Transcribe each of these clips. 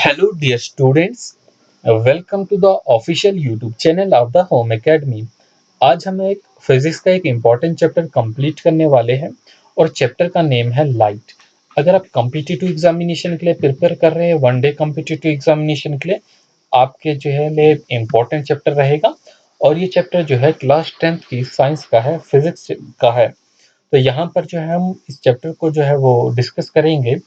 Hello, dear students. Welcome to the official YouTube channel of the Home Academy. आज हम एक physics का एक इम्पॉर्टेंट चैप्टर कंप्लीट करने वाले हैं और चैप्टर का नेम है लाइट। अगर आप कॉम्पिटिटिव एग्जामिनेशन के लिए प्रिपेयर कर रहे हैं, वन डे कॉम्पिटिटिव एग्जामिनेशन के लिए आपके जो है लिए इम्पॉर्टेंट चैप्टर रहेगा। और ये चैप्टर जो है क्लास 10th की साइंस का है, फिजिक्स का है। तो यहाँ पर जो है हम इस चैप्टर को जो है वो डिस्कस करेंगे।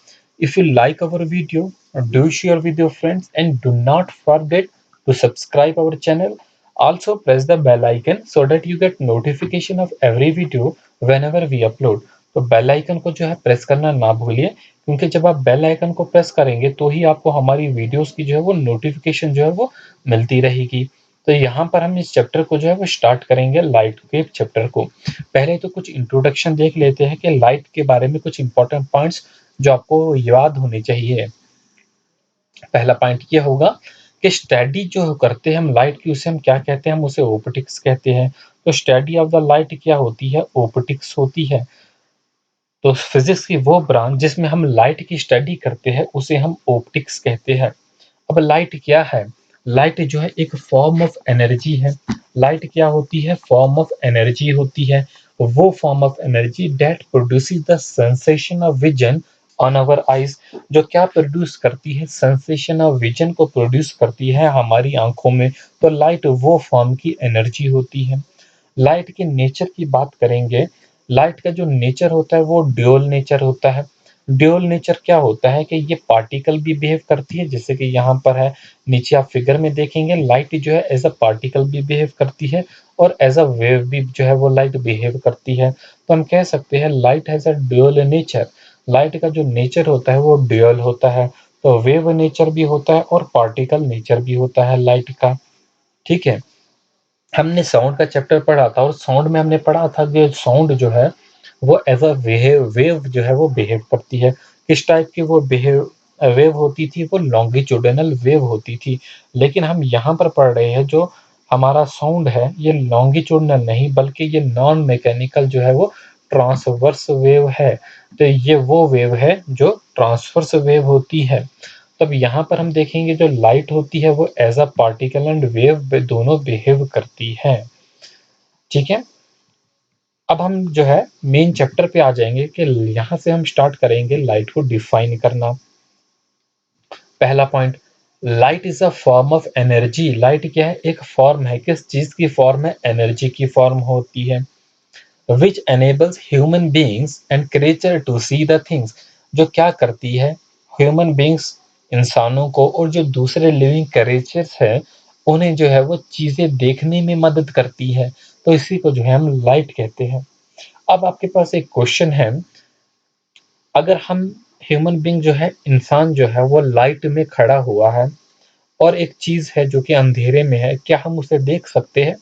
If you like our video, do share with your friends and do not forget to subscribe our channel. Also press the bell icon so that you get notification of every video whenever we upload. तो bell icon को जो है press करना ना भूलिए, क्योंकि जब आप बेल आइकन को प्रेस करेंगे तो ही आपको हमारी वीडियोस की जो है वो नोटिफिकेशन जो है वो मिलती रहेगी। तो यहाँ पर हम इस चैप्टर को जो है वो स्टार्ट करेंगे, लाइट के चैप्टर को। पहले तो कुछ इंट्रोडक्शन देख लेते हैं कि लाइट के बारे में कुछ इंपॉर्टेंट पॉइंट्स जो आपको याद होने चाहिए। पहला पॉइंट ये होगा कि स्टडी जो करते हैं हम लाइट की, उसे हम क्या कहते हैं? हम उसे ऑप्टिक्स कहते हैं। तो स्टडी ऑफ द लाइट क्या होती है? ऑप्टिक्स होती है। तो फिजिक्स की वो ब्रांच जिसमें हम लाइट की स्टडी करते हैं उसे हम ऑप्टिक्स कहते हैं। अब लाइट क्या है? लाइट जो है एक फॉर्म ऑफ एनर्जी है। लाइट क्या होती है? फॉर्म ऑफ एनर्जी होती है। वो form of energy that produces the sensation of vision on our eyes. जो क्या प्रोड्यूस करती है? सेंसेशन ऑफ विजन को प्रोड्यूस करती है हमारी आंखों में। तो लाइट वो फॉर्म की एनर्जी होती है। लाइट के नेचर की बात करेंगे। लाइट का जो नेचर होता है वो ड्यूअल नेचर होता है। ड्यूअल नेचर क्या होता है कि ये पार्टिकल भी बिहेव करती है, जैसे कि यहाँ पर है, नीचे आप फिगर में देखेंगे लाइट जो है एज अ पार्टिकल भी बिहेव करती है और एज अ वेव भी जो है वो लाइट बिहेव करती है। तो हम कह सकते हैं light has a dual nature. Light का जो नेचर होता है वो ड्यूअल होता है। तो वेव नेचर भी होता है और पार्टिकल नेचर भी होता है लाइट का। ठीक है। हमने साउंड का चैप्टर पढ़ा था और साउंड में हमने पढ़ा था कि साउंड जो है वो एज अ वेव जो है वो बिहेव करती है। किस टाइप की वो बिहेव वेव होती थी? वो लॉन्गिट्यूडिनल वेव होती थी। लेकिन हम यहाँ पर पढ़ रहे हैं जो हमारा साउंड है ये लॉन्गिट्यूडिनल नहीं बल्कि ये नॉन मैकेनिकल जो है वो ट्रांसवर्स वेव है। तो ये वो वेव है जो ट्रांसवर्स वेव होती है। तब यहाँ पर हम देखेंगे जो लाइट होती है वो as a particle and wave दोनों बिहेव करती है। ठीक है। अब हम जो है मेन चैप्टर पे आ जाएंगे कि यहाँ से हम स्टार्ट करेंगे लाइट को डिफाइन करना। पहला point, light is a form of energy. Light क्या है? एक फॉर्म है। किस चीज की फॉर्म है? एनर्जी की फॉर्म होती है। Which enables human beings and creature to see the things. जो क्या करती है? ह्यूमन बींग्स, इंसानों को, और जो दूसरे लिविंग क्रिएचर्स है उन्हें जो है वो चीजें देखने में मदद करती है। तो इसी को जो है हम लाइट कहते हैं। अब आपके पास एक क्वेश्चन है, अगर हम ह्यूमन बींग जो है, इंसान जो है वो लाइट में खड़ा हुआ है और एक चीज है जो कि अंधेरे में है, क्या हम उसे देख सकते हैं?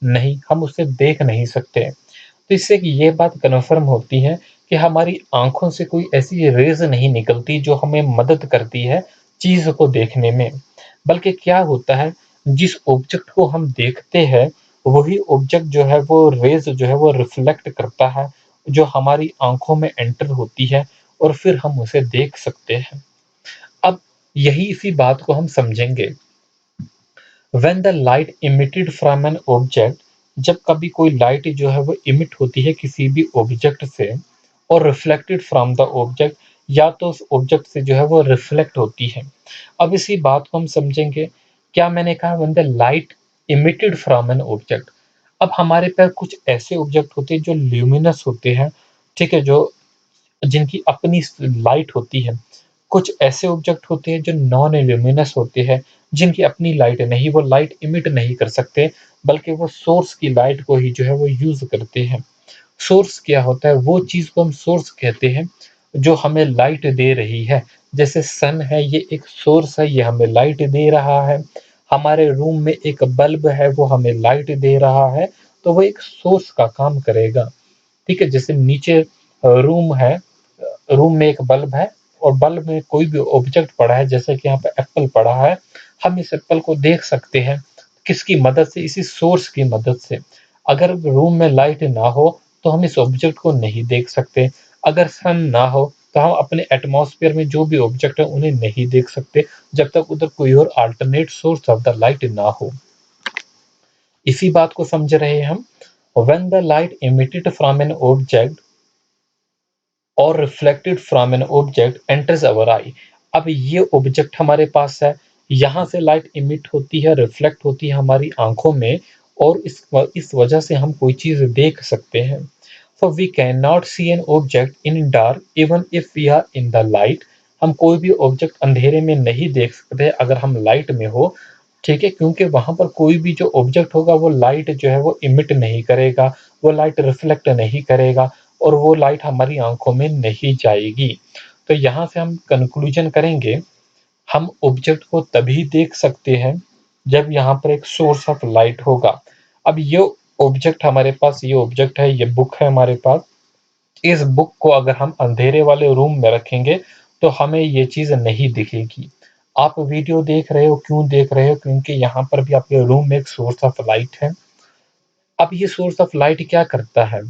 नहीं, हम उसे देख नहीं सकते। तो इससे कि ये बात कन्फर्म होती है कि हमारी आंखों से कोई ऐसी रेज नहीं निकलती जो हमें मदद करती है चीज को देखने में। बल्कि क्या होता है, जिस ऑब्जेक्ट को हम देखते हैं वही ऑब्जेक्ट जो है वो रेज जो है वो रिफ्लेक्ट करता है, जो हमारी आंखों में एंटर होती है और फिर हम उसे देख सकते हैं। अब यही इसी बात को हम समझेंगे। When the light emitted from an object, जब कभी कोई लाइट जो है वो इमिट होती है किसी भी ऑब्जेक्ट से और रिफ्लेक्टेड फ्रॉम द ऑब्जेक्ट, या तो उस ऑब्जेक्ट से जो है वो रिफ्लेक्ट होती है। अब इसी बात को हम समझेंगे। क्या मैंने कहा? When the light emitted from an object. अब हमारे पास कुछ ऐसे ऑब्जेक्ट होते हैं जो ल्यूमिनस होते हैं, ठीक है, जो जिनकी अपनी लाइट होती है। कुछ ऐसे ऑब्जेक्ट होते हैं जो नॉन ल्यूमिनस होते हैं, जिनकी अपनी लाइट नहीं, वो लाइट इमिट नहीं कर सकते, बल्कि वो सोर्स की लाइट को ही जो है वो यूज करते हैं। सोर्स क्या होता है? वो चीज को हम सोर्स कहते हैं जो हमें लाइट दे रही है। जैसे सन है, ये एक सोर्स है, ये हमें लाइट दे रहा है। हमारे रूम में एक बल्ब है, वो हमें लाइट दे रहा है। तो वो एक सोर्स का काम करेगा। ठीक है। जैसे नीचे रूम है, रूम में एक बल्ब है और बल्ब में कोई भी ऑब्जेक्ट पड़ा है, जैसे कि यहाँ पे एप्पल पड़ा है। हम इस एप्पल को देख सकते हैं किसकी मदद से? इसी सोर्स की मदद से। अगर रूम में लाइट ना हो तो हम इस ऑब्जेक्ट को नहीं देख सकते। अगर सन ना हो तो हम अपने एटमॉस्फेयर में जो भी ऑब्जेक्ट है उन्हें नहीं देख सकते जब तक उधर कोई और alternate source of the light ना हो। इसी बात को समझ रहे हम। When the light emitted from an object और reflected from an object enters our eye. अब ये ऑब्जेक्ट हमारे पास है, यहाँ से लाइट इमिट होती है, रिफ्लेक्ट होती है हमारी आंखों में, और इस वजह से हम कोई चीज़ देख सकते हैं। So we can not see an object in dark even if we are in the light. हम कोई भी ऑब्जेक्ट अंधेरे में नहीं देख सकते अगर हम लाइट में हो, ठीक है, क्योंकि वहाँ पर कोई भी जो ऑब्जेक्ट होगा वो लाइट जो है वो इमिट नहीं करेगा, वो लाइट रिफ्लेक्ट नहीं करेगा, और वो लाइट हमारी आंखों में नहीं जाएगी। तो यहाँ से हम कंक्लूजन करेंगे, हम ऑब्जेक्ट को तभी देख सकते हैं जब यहाँ पर एक सोर्स ऑफ लाइट होगा। अब ये ऑब्जेक्ट हमारे पास, ये ऑब्जेक्ट है, ये बुक है हमारे पास। इस बुक को अगर हम अंधेरे वाले रूम में रखेंगे तो हमें ये चीज़ नहीं दिखेगी। आप वीडियो देख रहे हो, क्यों देख रहे हो? क्योंकि यहाँ पर भी आपके रूम में एक सोर्स ऑफ लाइट है। अब ये सोर्स ऑफ लाइट क्या करता है?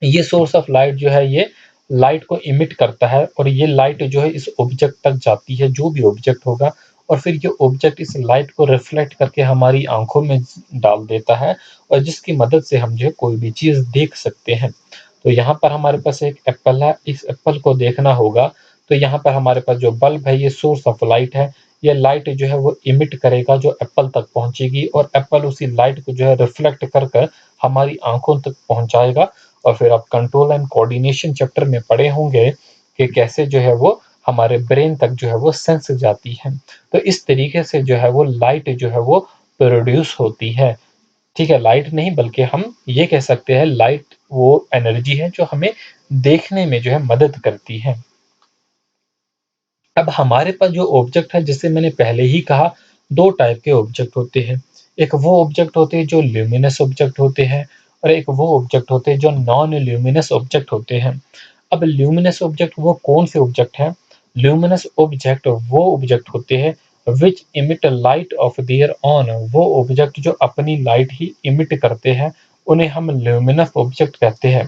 ये सोर्स ऑफ लाइट जो है ये लाइट को इमिट करता है, और ये लाइट जो है इस ऑब्जेक्ट तक जाती है, जो भी ऑब्जेक्ट होगा, और फिर ये ऑब्जेक्ट इस लाइट को रिफ्लेक्ट करके हमारी आंखों में डाल देता है, और जिसकी मदद से हम जो है कोई भी चीज़ देख सकते हैं। तो यहाँ पर हमारे पास एक एप्पल है, इस एप्पल को देखना होगा। तो यहाँ पर हमारे पास जो बल्ब है ये सोर्स ऑफ लाइट है। ये लाइट जो है वो इमिट करेगा जो एप्पल तक पहुँचेगी, और एप्पल उसी लाइट को जो है रिफ्लेक्ट कर कर हमारी आंखों तक पहुँचाएगा। और फिर आप कंट्रोल एंड कोऑर्डिनेशन चैप्टर में पढ़े होंगे कि कैसे जो है वो हमारे ब्रेन तक जो है वो सेंस जाती है। तो इस तरीके से जो है वो लाइट जो है वो प्रोड्यूस होती है। ठीक है, लाइट नहीं बल्कि हम ये कह सकते हैं लाइट वो एनर्जी है जो हमें देखने में जो है मदद करती है। अब हमारे पास जो ऑब्जेक्ट है, जैसे मैंने पहले ही कहा, 2 टाइप के ऑब्जेक्ट होते हैं। एक वो ऑब्जेक्ट होते हैं जो ल्यूमिनस ऑब्जेक्ट होते हैं, और एक वो ऑब्जेक्ट होते हैं जो नॉन ल्यूमिनस ऑब्जेक्ट होते हैं। अब ल्यूमिनस ऑब्जेक्ट वो कौन से ऑब्जेक्ट हैं? ल्यूमिनस ऑब्जेक्ट वो ऑब्जेक्ट होते हैं which emit light of their on. वो ऑब्जेक्ट जो अपनी लाइट ही इमिट करते हैं, उन्हें हम ल्यूमिनस ऑब्जेक्ट कहते हैं।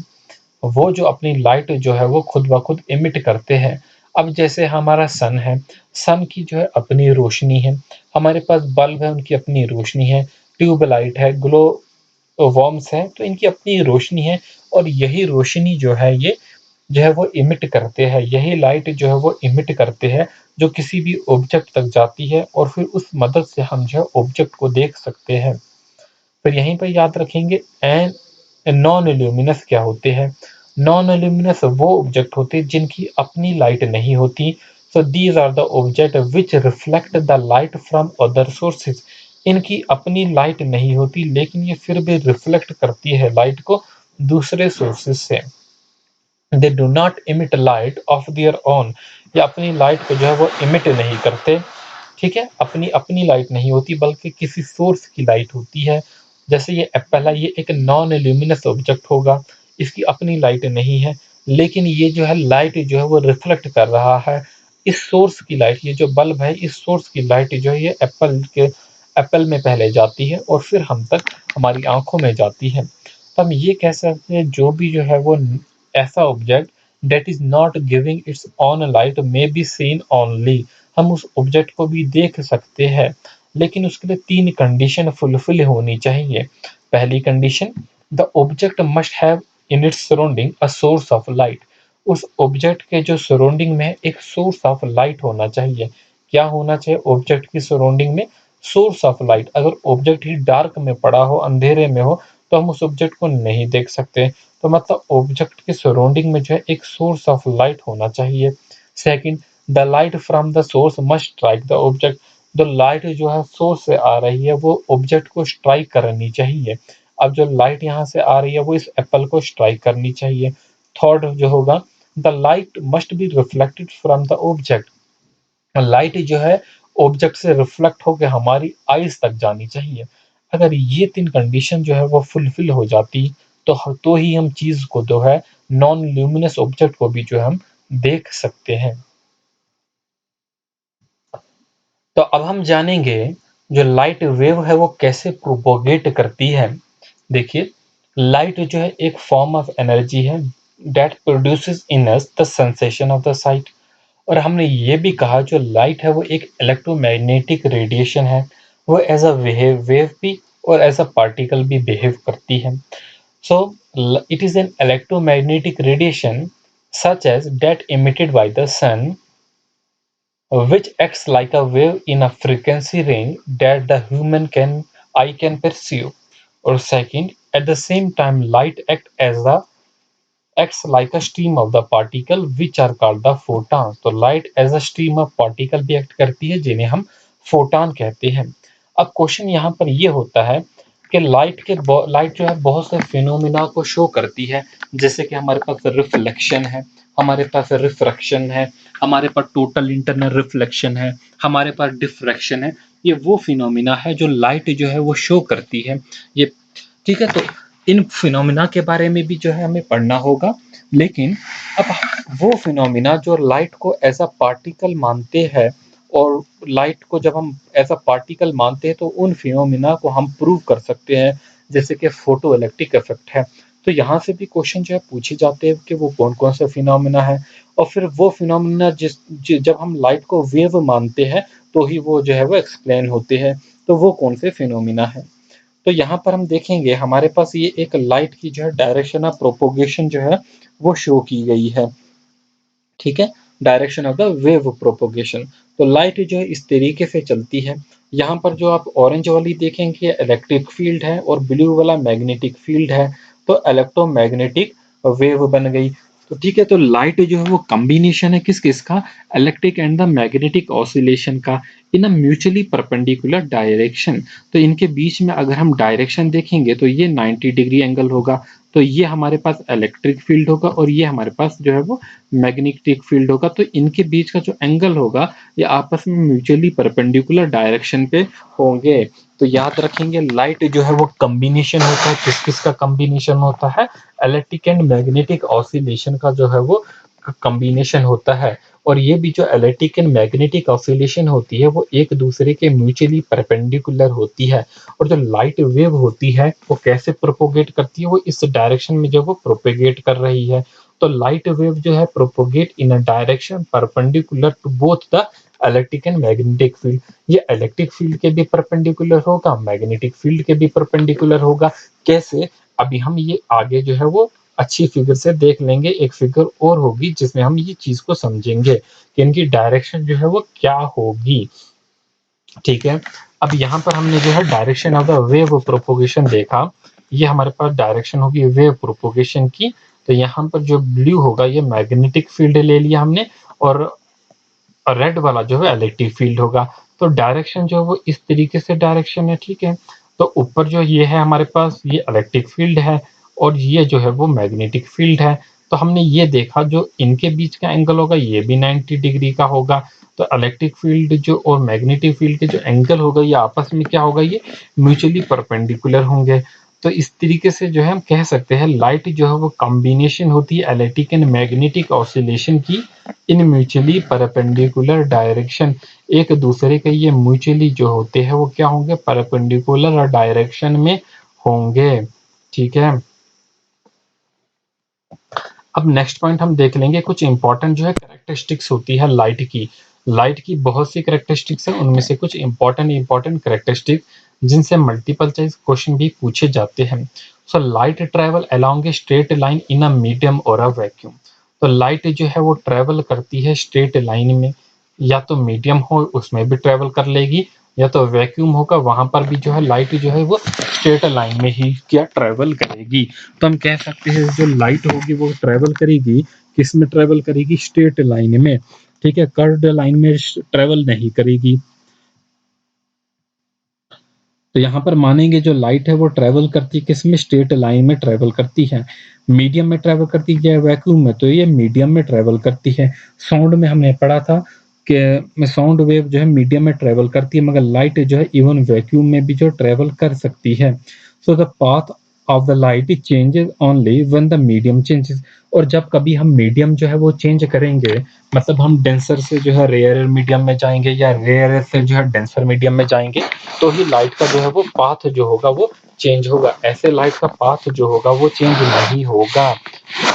वो जो अपनी लाइट जो है वो खुद ब खुद इमिट करते हैं। अब जैसे हमारा सन है, सन की जो है अपनी रोशनी है, हमारे पास बल्ब है, उनकी अपनी रोशनी है, ट्यूबलाइट है, ग्लो वर्म्स हैं, तो इनकी अपनी रोशनी है, और यही रोशनी जो है ये जो है वो इमिट करते हैं, यही लाइट जो है वो इमिट करते हैं, जो किसी भी ऑब्जेक्ट तक जाती है, और फिर उस मदद से हम जो है ऑब्जेक्ट को देख सकते हैं। फिर यहीं पर याद रखेंगे एन नॉन ल्यूमिनस क्या होते हैं? नॉन ल्यूमिनस वो ऑब्जेक्ट होते हैं जिनकी अपनी लाइट नहीं होती। So these are the object which reflect the light from other sources. इनकी अपनी लाइट नहीं होती, लेकिन ये फिर भी रिफ्लेक्ट करती है लाइट को दूसरे सोर्सेज से। They do not emit light of their own. ये अपनी लाइट को जो है वो इमिट नहीं करते। ठीक है, अपनी अपनी लाइट नहीं होती बल्कि किसी सोर्स की लाइट होती है। जैसे ये एप्पल है, ये एक नॉन ल्यूमिनस ऑब्जेक्ट होगा, इसकी अपनी लाइट नहीं है, लेकिन ये जो है लाइट जो है वो रिफ्लेक्ट कर रहा है इस सोर्स की लाइट। ये जो बल्ब है, इस सोर्स की लाइट जो है ये एप्पल में पहले जाती है, और फिर हम तक हमारी आंखों में जाती है। तो हम ये कह सकते हैं जो भी जो है वो ऐसा object that is not giving it's on light may be seen only. हम उस ऑब्जेक्ट को भी देख सकते हैं, लेकिन उसके लिए 3 कंडीशन फुलफिल होनी चाहिए। पहली condition, the object must have in its surrounding a source of light. उस ऑब्जेक्ट के जो सराउंडिंग में एक सोर्स ऑफ लाइट होना चाहिए। क्या होना चाहिए ऑब्जेक्ट की सराउंडिंग में? Source of light. अगर ऑब्जेक्ट ही डार्क में पड़ा हो, अंधेरे में हो, तो हम उस ऑब्जेक्ट को नहीं देख सकते। तो मतलब ऑब्जेक्ट के सराउंडिंग में जो है एक सोर्स ऑफ लाइट होना चाहिए। Second, the light from the source must strike the object. जो लाइट जो है सोर्स से आ रही है वो ऑब्जेक्ट को स्ट्राइक करनी चाहिए। अब जो लाइट यहाँ से आ रही है वो इस एप्पल को स्ट्राइक करनी चाहिए। थर्ड जो होगा, the light must be reflected from the object. Light जो है ऑब्जेक्ट से रिफ्लेक्ट होकर हमारी आईज तक जानी चाहिए। अगर ये 3 कंडीशन जो है वो फुलफिल हो जाती, तो ही हम चीज़ को जो है नॉन ल्यूमिनस ऑब्जेक्ट को भी जो है हम देख सकते हैं। तो अब हम जानेंगे जो लाइट वेव है वो कैसे प्रोपोगेट करती है। देखिए, लाइट जो है एक फॉर्म ऑफ एनर्जी है that produces in us the sensation of the site. और हमने ये भी कहा जो लाइट है वो एक इलेक्ट्रोमैग्नेटिक रेडिएशन है, वो एज अ वेव वेव भी और एज अ पार्टिकल भी बिहेव करती है। So it is an electromagnetic radiation such as that emitted by the sun, which acts like a wave in a frequency range that the human can eye can perceive. Or second, at the same time, light acts like a stream of the particle which are called the photons. तो light as a stream of particle भी act करती है जिन्हें हम photon कहते हैं। अब question यहाँ पर ये होता है कि लाइट जो है बहुत से फिनोमिना को शो करती है, जैसे कि हमारे पास रिफ्लेक्शन है, हमारे पास रिफ्रैक्शन है, हमारे पास टोटल इंटरनल रिफ्लेक्शन है, हमारे पास डिफ्रैक्शन है। ये वो फिनोमिना है जो लाइट जो है वो शो करती है। ये ठीक है, तो इन फिनोमिना के बारे में भी जो है हमें पढ़ना होगा। लेकिन अब वो फिनोमिना जो लाइट को एज अ पार्टिकल मानते हैं, और लाइट को जब हम एज अ पार्टिकल मानते हैं तो उन फिनोमिना को हम प्रूव कर सकते हैं, जैसे कि फोटो इलेक्ट्रिक इफेक्ट है। तो यहाँ से भी क्वेश्चन जो है पूछे जाते हैं कि वो कौन कौन से फिनोमिना है, और फिर वो फिनोमिना जब हम लाइट को वेव मानते हैं तो ही वो जो है वो एक्सप्लेन होते हैं। तो वो कौन से फिनोमिना है, तो यहाँ पर हम देखेंगे हमारे पास ये एक लाइट की जो है डायरेक्शन ऑफ प्रोपोगेशन जो है वो शो की गई है। ठीक है, direction of the wave propagation. तो लाइट जो है इस तरीके से चलती है। यहाँ पर जो आप ऑरेंज वाली देखेंगे इलेक्ट्रिक फील्ड है और ब्लू वाला मैग्नेटिक फील्ड है। तो इलेक्ट्रोमैग्नेटिक वेव बन गई। तो ठीक है, तो लाइट जो है वो कॉम्बिनेशन है किस किस का, electric and the magnetic oscillation का, इन अ म्यूचुअली परपेंडिकुलर डायरेक्शन। तो इनके बीच में अगर हम डायरेक्शन देखेंगे तो ये 90 डिग्री एंगल होगा। तो ये हमारे पास इलेक्ट्रिक फील्ड होगा और ये हमारे पास जो है वो मैग्नेटिक फील्ड होगा। तो इनके बीच का जो एंगल होगा ये आपस में म्यूचुअली परपेंडिकुलर डायरेक्शन पे होंगे। तो याद रखेंगे लाइट जो है वो कॉम्बिनेशन होता है, किस किस का कॉम्बिनेशन होता है, इलेक्ट्रिक एंड मैग्नेटिक ऑसिलेशन का जो है वो कॉम्बिनेशन होता है। और ये भी जो इलेक्ट्रिक एंड मैग्नेटिक ऑसिलेशन होती है वो एक दूसरे के म्यूचुअली परपेंडिकुलर होती है। और जो लाइट वेव होती है वो कैसे प्रोपोगेट करती है, वो इस डायरेक्शन में जो वो प्रोपेगेट कर रही है। तो लाइट वेव जो है propagate in a direction perpendicular to both the electric and magnetic field. ये इलेक्ट्रिक फील्ड के भी परपेंडिकुलर होगा, मैग्नेटिक फील्ड के भी परपेंडिकुलर होगा। कैसे, अभी हम ये आगे जो है वो अच्छी फिगर से देख लेंगे। एक फिगर और होगी जिसमें हम ये चीज को समझेंगे कि इनकी डायरेक्शन जो है वो क्या होगी। ठीक है, अब यहाँ पर हमने जो है direction of the wave propagation देखा। ये हमारे पास डायरेक्शन होगी वेव प्रोपोगेशन की। तो यहाँ पर जो ब्लू होगा ये मैग्नेटिक फील्ड ले लिया हमने, और रेड वाला जो है इलेक्ट्रिक फील्ड होगा। तो डायरेक्शन जो है वो इस तरीके से डायरेक्शन है। ठीक है, तो ऊपर जो ये है हमारे पास ये इलेक्ट्रिक फील्ड है और ये जो है वो मैग्नेटिक फील्ड है। तो हमने ये देखा जो इनके बीच का एंगल होगा ये भी 90 डिग्री का होगा। तो इलेक्ट्रिक फील्ड जो और मैग्नेटिक फील्ड के जो एंगल होगा ये आपस में क्या होगा, ये म्यूचुअली परपेंडिकुलर होंगे। तो इस तरीके से जो है हम कह सकते हैं लाइट जो है वो कॉम्बिनेशन होती है इलेक्ट्रिक एंड मैग्नेटिक ऑसिलेशन की इन म्यूचुअली परपेंडिकुलर डायरेक्शन। एक दूसरे के ये म्यूचुअली जो होते हैं वो क्या होंगे, परपेंडिकुलर डायरेक्शन में होंगे। ठीक है, अब नेक्स्ट पॉइंट हम देख लेंगे कुछ इंपॉर्टेंट जो है कैरेक्टरिस्टिक्स होती है लाइट की। लाइट की बहुत सी कैरेक्टरिस्टिक्स है, उनमें से कुछ इंपॉर्टेंट कैरेक्टरिस्टिक जिनसे मल्टीपल चॉइस क्वेश्चन भी पूछे जाते हैं। So light travel along a straight line in a medium और अ वैक्यूम। तो लाइट जो है वो ट्रेवल करती है स्ट्रेट लाइन में, या तो मीडियम हो उसमें भी ट्रेवल कर लेगी, या तो वैक्यूम होगा वहां पर भी जो है लाइट जो है वो स्ट्रेट लाइन में ही क्या ट्रेवल करेगी। तो हम कह सकते हैं जो लाइट होगी वो ट्रेवल करेगी किस में, ट्रेवल करेगी स्ट्रेट लाइन में। ठीक है, कर्व्ड लाइन में ट्रेवल नहीं करेगी। तो यहाँ पर मानेंगे जो लाइट है वो ट्रेवल करती है किस में, स्ट्रेट लाइन में ट्रेवल करती है। मीडियम में ट्रेवल करती है वैक्यूम में, तो ये मीडियम में ट्रेवल करती है। साउंड में हमने पढ़ा था कि साउंड वेव जो है मीडियम में ट्रेवल करती है, मगर लाइट जो है इवन वैक्यूम में भी जो ट्रेवल कर सकती है। So the path of the light changes only when the medium changes. और जब कभी हम मीडियम जो है वो चेंज करेंगे, मतलब हम डेंसर से जो है रेयर मीडियम में जाएंगे या रेयर से जो है डेंसर मीडियम में जाएंगे, तो ही लाइट का जो है वो पाथ जो होगा वो चेंज होगा। ऐसे लाइट का पाथ जो होगा वो चेंज नहीं होगा।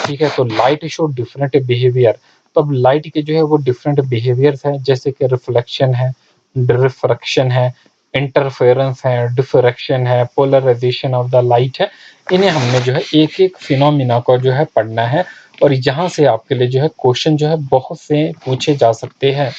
ठीक है, तो लाइट शो डिफरेंट बिहेवियर। तो अब लाइट के जो है वो डिफरेंट बिहेवियर्स हैं, जैसे कि रिफ्लेक्शन है, डिफ्रैक्शन है, इंटरफेरेंस है, डिफ्रैक्शन है, पोलराइजेशन ऑफ द लाइट है। इन्हें हमने जो है एक एक फिनोमिना को जो है पढ़ना है, और यहाँ से आपके लिए जो है क्वेश्चन जो है बहुत से पूछे जा सकते हैं।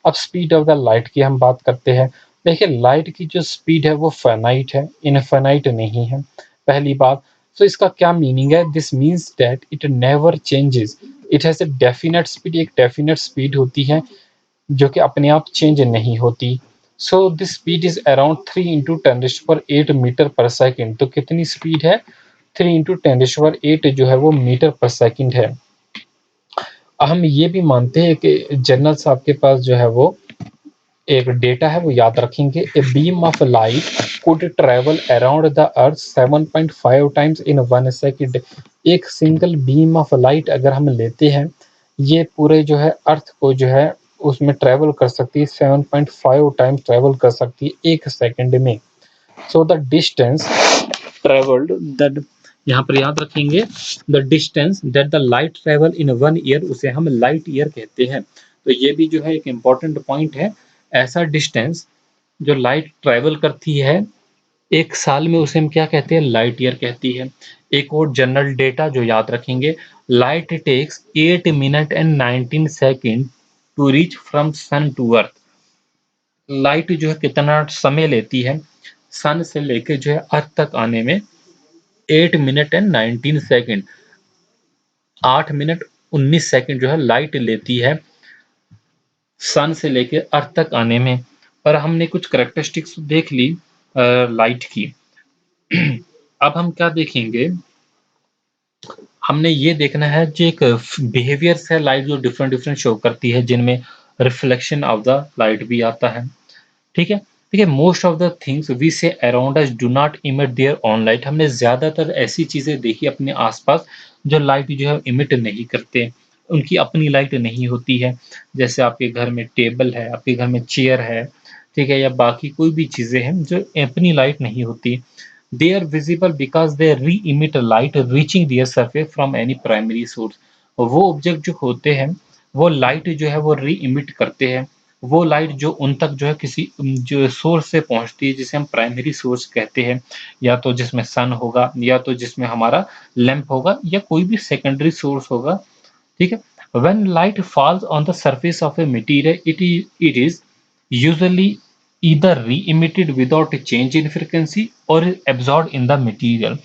अब स्पीड ऑफ द लाइट की हम बात करते हैं। देखिए, लाइट की जो स्पीड है वो फाइनाइट है, इनफाइनाइट नहीं है, पहली बात। तो इसका क्या मीनिंग है? This means that it never changes, it has a definite speed. एक डेफिनेट स्पीड होती है जो कि अपने आप चेंज नहीं होती। So this speed is around 3 into 10⁸ metre per second. तो कितनी स्पीड है? 3 इंटू 10⁸ जो है वो मीटर पर सेकेंड है। हम ये भी मानते हैं कि जनरल साहब के पास जो है वो एक डेटा है, वो याद रखेंगे। A beam of light could travel around the earth 7.5 times in 1 second. एक सिंगल बीम ऑफ लाइट अगर हम लेते हैं, ये पूरे जो है अर्थ को जो है उसमें ट्रेवल कर सकती है, 7.5 टाइम्स ट्रेवल कर सकती है 1 सेकंड में। सो द डिस्टेंस ट्रेवल्ड दैट, यहाँ पर याद रखेंगे, the distance that the light travel in 1 year, उसे हम लाइट ईयर कहते हैं। तो ये भी जो है एक इम्पॉर्टेंट पॉइंट है। ऐसा डिस्टेंस जो लाइट ट्रेवल करती है 1 साल में, उसे हम क्या कहते हैं? लाइट ईयर कहती है। एक और जनरल डेटा जो याद रखेंगे, light takes 8 minute and 19 second to reach from sun to earth. Light जो है कितना समय लेती है सन से लेके जो है अर्थ तक आने में? 8 minute and 19 second, 8 minute 19 second जो है लाइट लेती है सन से लेके अर्थ तक आने में। और हमने कुछ करेक्टरिस्टिक्स देख ली लाइट की। अब हम क्या देखेंगे? हमने ये देखना है जो एक बिहेवियर्स है लाइट जो डिफरेंट डिफरेंट शो करती है, जिनमें रिफ्लेक्शन ऑफ द लाइट भी आता है। ठीक है, देखिए, most of the things we see around us do not emit their own light. हमने ज़्यादातर ऐसी चीज़ें देखी अपने आसपास जो लाइट जो है इमिट नहीं करते, उनकी अपनी लाइट नहीं होती है। जैसे आपके घर में टेबल है, आपके घर में चेयर है, ठीक है, या बाकी कोई भी चीज़ें हैं जो अपनी लाइट नहीं होती। They are visible because they re emit light reaching their surface from any primary source. वो ऑब्जेक्ट जो होते हैं वो लाइट जो है वो री इमिट करते हैं। वो लाइट जो उन तक जो है किसी जो सोर्स से पहुंचती है, जिसे हम प्राइमरी सोर्स कहते हैं, या तो जिसमें सन होगा, या तो जिसमें हमारा लैंप होगा, या कोई भी सेकेंडरी सोर्स होगा। ठीक है, when light falls on the surface of a material, it is usually either re-emitted without a change in frequency or absorbed in the material।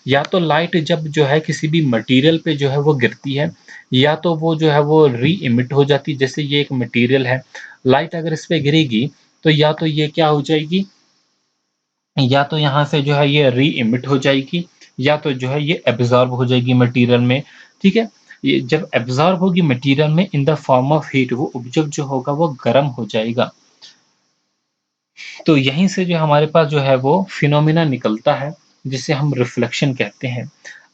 या तो लाइट जब जो है किसी भी मटेरियल पे जो है वो गिरती है, या तो वो जो है वो री इमिट हो जाती है। जैसे ये एक मटेरियल है, लाइट अगर इस पे गिरेगी तो या तो ये क्या हो जाएगी, या तो यहाँ से जो है ये री इमिट हो जाएगी, या तो जो है ये एब्जॉर्ब हो जाएगी मटेरियल में। ठीक है, ये जब एब्जॉर्ब होगी मटेरियल में in the form of heat, वो ऑब्जेक्ट जो होगा वो गर्म हो जाएगा। तो यहीं से जो हमारे पास जो है वो फिनोमिना निकलता है, जिसे हम रिफ्लेक्शन कहते हैं।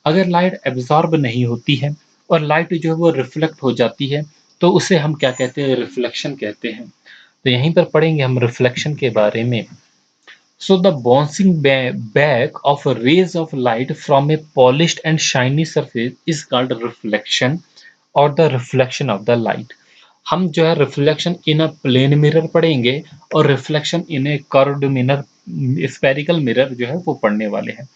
अगर लाइट एब्जॉर्ब नहीं होती है और लाइट जो है वो रिफ्लेक्ट हो जाती है, तो उसे हम क्या कहते हैं? रिफ्लेक्शन कहते हैं। तो यहीं पर पढ़ेंगे हम रिफ्लेक्शन के बारे में। So the bouncing back of rays of light from a polished and shiny surface is called reflection or the reflection of the light। हम जो है reflection in a plane mirror पढ़ेंगे और reflection in a curved mirror, spherical mirror जो है वो पढ़ने वाले हैं।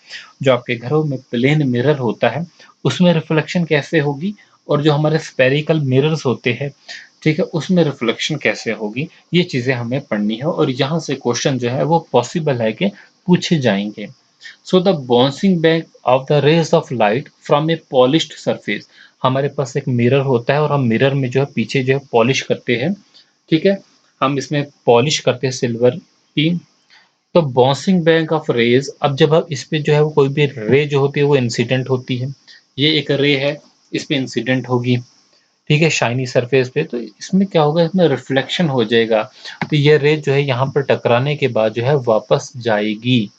जो आपके घरों में प्लेन मिरर होता है उसमें रिफ्लेक्शन कैसे होगी, और जो हमारे स्फेरिकल मिरर्स होते हैं, ठीक है, उसमें रिफ्लेक्शन कैसे होगी, ये चीज़ें हमें पढ़नी है। और यहाँ से क्वेश्चन जो है वो पॉसिबल है कि पूछे जाएंगे। So the bouncing back of the rays of light from a polished surface. हमारे पास एक मिरर होता है और हम मिरर में जो है पीछे जो है पॉलिश करते हैं। ठीक है, हम इसमें पॉलिश करते हैं सिल्वर की। तो बाउंसिंग बैक ऑफ रेज, अब जब हम इस पे जो है वो कोई भी रे जो होती है वो इंसिडेंट होती है। ये एक रे है, इस पे इंसिडेंट होगी, ठीक है, शाइनी सरफेस पे। तो इसमें क्या होगा? इसमें रिफ्लेक्शन हो जाएगा। तो ये रे जो है यहाँ पर टकराने के बाद जो है वापस जाएगी।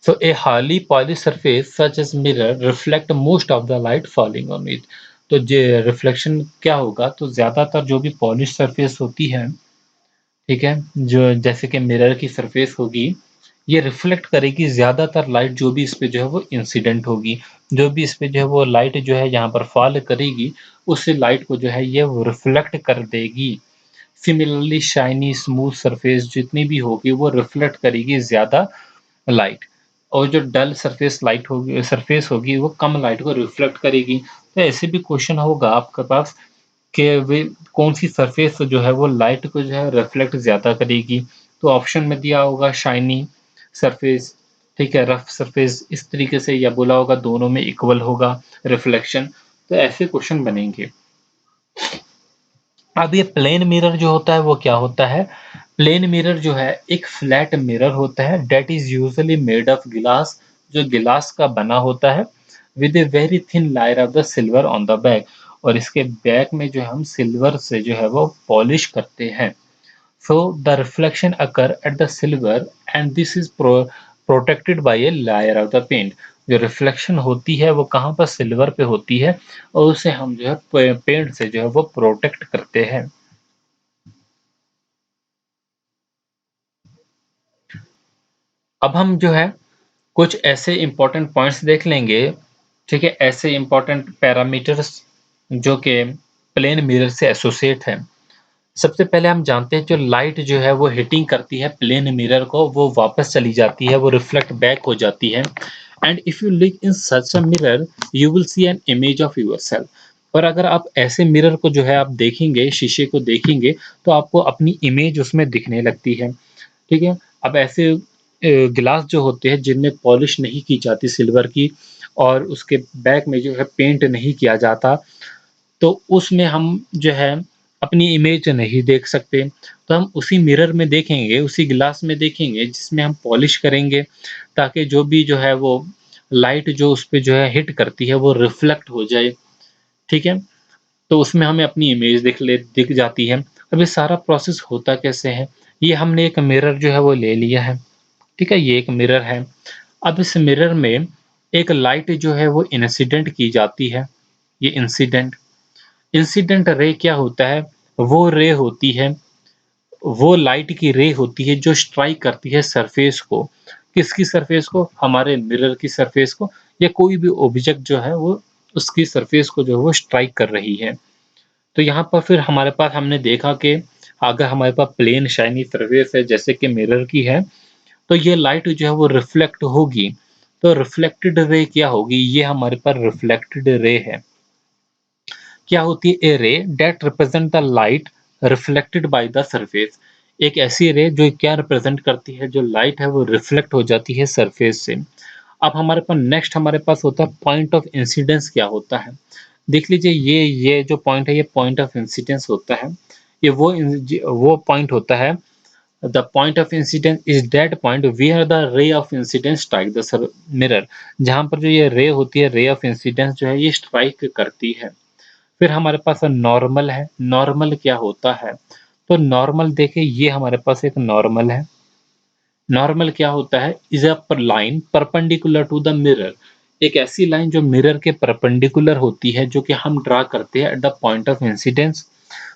So a highly polished surface such as mirror reflect most of the light falling on it। तो जे रिफ्लेक्शन क्या होगा? तो ज़्यादातर जो भी पॉलिश सरफेस होती है, ठीक है, जो जैसे कि मिरर की सरफेस होगी, ये रिफ्लेक्ट करेगी ज़्यादातर लाइट जो भी इस पे जो है वो इंसिडेंट होगी। जो भी इस पे जो है वो लाइट जो है यहाँ पर फ़ॉल करेगी, उस लाइट को जो है ये वो रिफ्लेक्ट कर देगी। सिमिलरली शाइनी स्मूथ सरफेस जितनी भी होगी वो रिफ्लेक्ट करेगी ज़्यादा लाइट, और जो डल सरफेस होगी वो कम लाइट को रिफ्लेक्ट करेगी। तो ऐसे भी क्वेश्चन होगा आपके पास कि वे कौन-सी सरफेस जो है वो लाइट को जो है रिफ्लेक्ट ज़्यादा करेगी। तो ऑप्शन में दिया होगा शाइनी सरफेस, ठीक है, रफ सरफेस, इस तरीके से, या बोला होगा दोनों में इक्वल होगा रिफ्लेक्शन। तो ऐसे क्वेश्चन बनेंगे। अब ये प्लेन मिरर जो होता है वो क्या होता है? प्लेन मिरर जो है एक फ्लैट मिरर होता है that is usually made of glass, जो ग्लास का बना होता है, with a very thin layer of the silver on the back, और इसके बैक में जो है हम सिल्वर से जो है वो पॉलिश करते हैं। So the reflection occur at the silver and this is protected by a layer of the paint. जो रिफ्लेक्शन होती है वो कहाँ पर? सिल्वर पे होती है, और उसे हम जो है पेंट से जो है वो प्रोटेक्ट करते हैं। अब हम जो है कुछ ऐसे इंपॉर्टेंट पॉइंट्स देख लेंगे, ठीक है, ऐसे इंपॉर्टेंट पैरामीटर्स जो कि प्लेन मिरर से एसोसिएट हैं। सबसे पहले हम जानते हैं जो लाइट जो है वो हिटिंग करती है प्लेन मिरर को, वो वापस चली जाती है, वो रिफ्लेक्ट बैक हो जाती है। And if you look in such a mirror you will see an image of yourself. और अगर आप ऐसे मिरर को जो है आप देखेंगे, शीशे को देखेंगे, तो आपको अपनी इमेज उसमें दिखने लगती है, ठीक है। अब ऐसे गिलास जो होते हैं जिनमें पॉलिश नहीं की जाती सिल्वर की, और उसके बैक में जो है पेंट नहीं किया जाता, तो उसमें हम जो है अपनी इमेज नहीं देख सकते। तो हम उसी मिरर में देखेंगे, उसी ग्लास में देखेंगे जिसमें हम पॉलिश करेंगे, ताकि जो भी जो है वो लाइट जो उस पे जो है हिट करती है वो रिफ्लेक्ट हो जाए, ठीक है? तो उसमें हमें अपनी इमेज दिख जाती है। अब ये सारा प्रोसेस होता कैसे है? ये हमने एक मिरर जो है वो ले लिया है, ठीक है? ये एक मिरर है। अब इस मिरर में एक लाइट जो है वो इंसिडेंट की जाती है, ये इंसिडेंट रे क्या होता है? वो रे होती है, वो लाइट की रे होती है जो स्ट्राइक करती है सरफेस को। किसकी सरफेस को? हमारे मिरर की सरफेस को, या कोई भी ऑब्जेक्ट जो है वो उसकी सरफेस को जो है वो स्ट्राइक कर रही है। तो यहाँ पर फिर हमारे पास हमने देखा कि अगर हमारे पास प्लेन शाइनी सरफेस है जैसे कि मिरर की है, तो ये लाइट जो है वो रिफ्लेक्ट होगी। तो रिफ्लेक्टेड रे क्या होगी? ये हमारे पास रिफ्लेक्टेड रे है। क्या होती है? ए रे that represent the light reflected by the surface. एक ऐसी रे जो क्या रिप्रेजेंट करती है? जो लाइट है वो रिफ्लेक्ट हो जाती है सरफेस से। अब हमारे पास नेक्स्ट हमारे पास होता है पॉइंट ऑफ इंसिडेंस। क्या होता है? देख लीजिए, ये जो पॉइंट है ये पॉइंट ऑफ इंसिडेंस होता है। ये वो पॉइंट होता है, the point of incidence is that point where the ray of incidence strike the mirror. जहाँ पर जो ये रे होती है, रे ऑफ इंसिडेंस जो है ये स्ट्राइक करती है। फिर हमारे पास नॉर्मल है। नॉर्मल क्या होता है? तो नॉर्मल देखिए, ये हमारे पास एक नॉर्मल है। नॉर्मल क्या होता है? Is a line perpendicular to the mirror. एक ऐसी लाइन जो मिरर के परपेंडिकुलर होती है, जो कि हम ड्रा करते हैं at the point of incidence.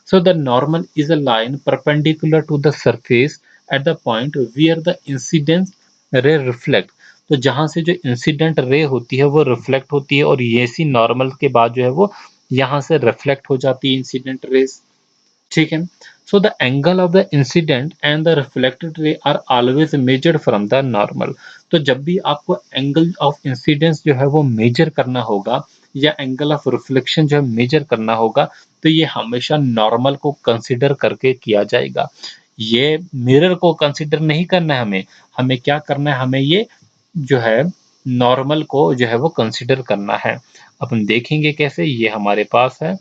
So the normal is a line perpendicular to the surface at the point where the incidence ray reflect. तो जहां से जो इंसिडेंट रे होती है वो रिफ्लेक्ट होती है, और ये सी नॉर्मल के बाद जो है वो यहाँ से रिफ्लेक्ट हो जाती है इंसिडेंट रेज, ठीक है। So the angle of the incident and the reflected ray are always measured from the normal. तो जब भी आपको एंगल ऑफ इंसिडेंस जो है वो मेजर करना होगा, या एंगल ऑफ रिफ्लेक्शन जो है मेजर करना होगा, तो ये हमेशा नॉर्मल को कंसिडर करके किया जाएगा। ये मिरर को कंसिडर नहीं करना है हमें। हमें क्या करना है? हमें ये जो है नॉर्मल को जो है वो कंसिडर करना है। अपन देखेंगे कैसे। ये हमारे पास है,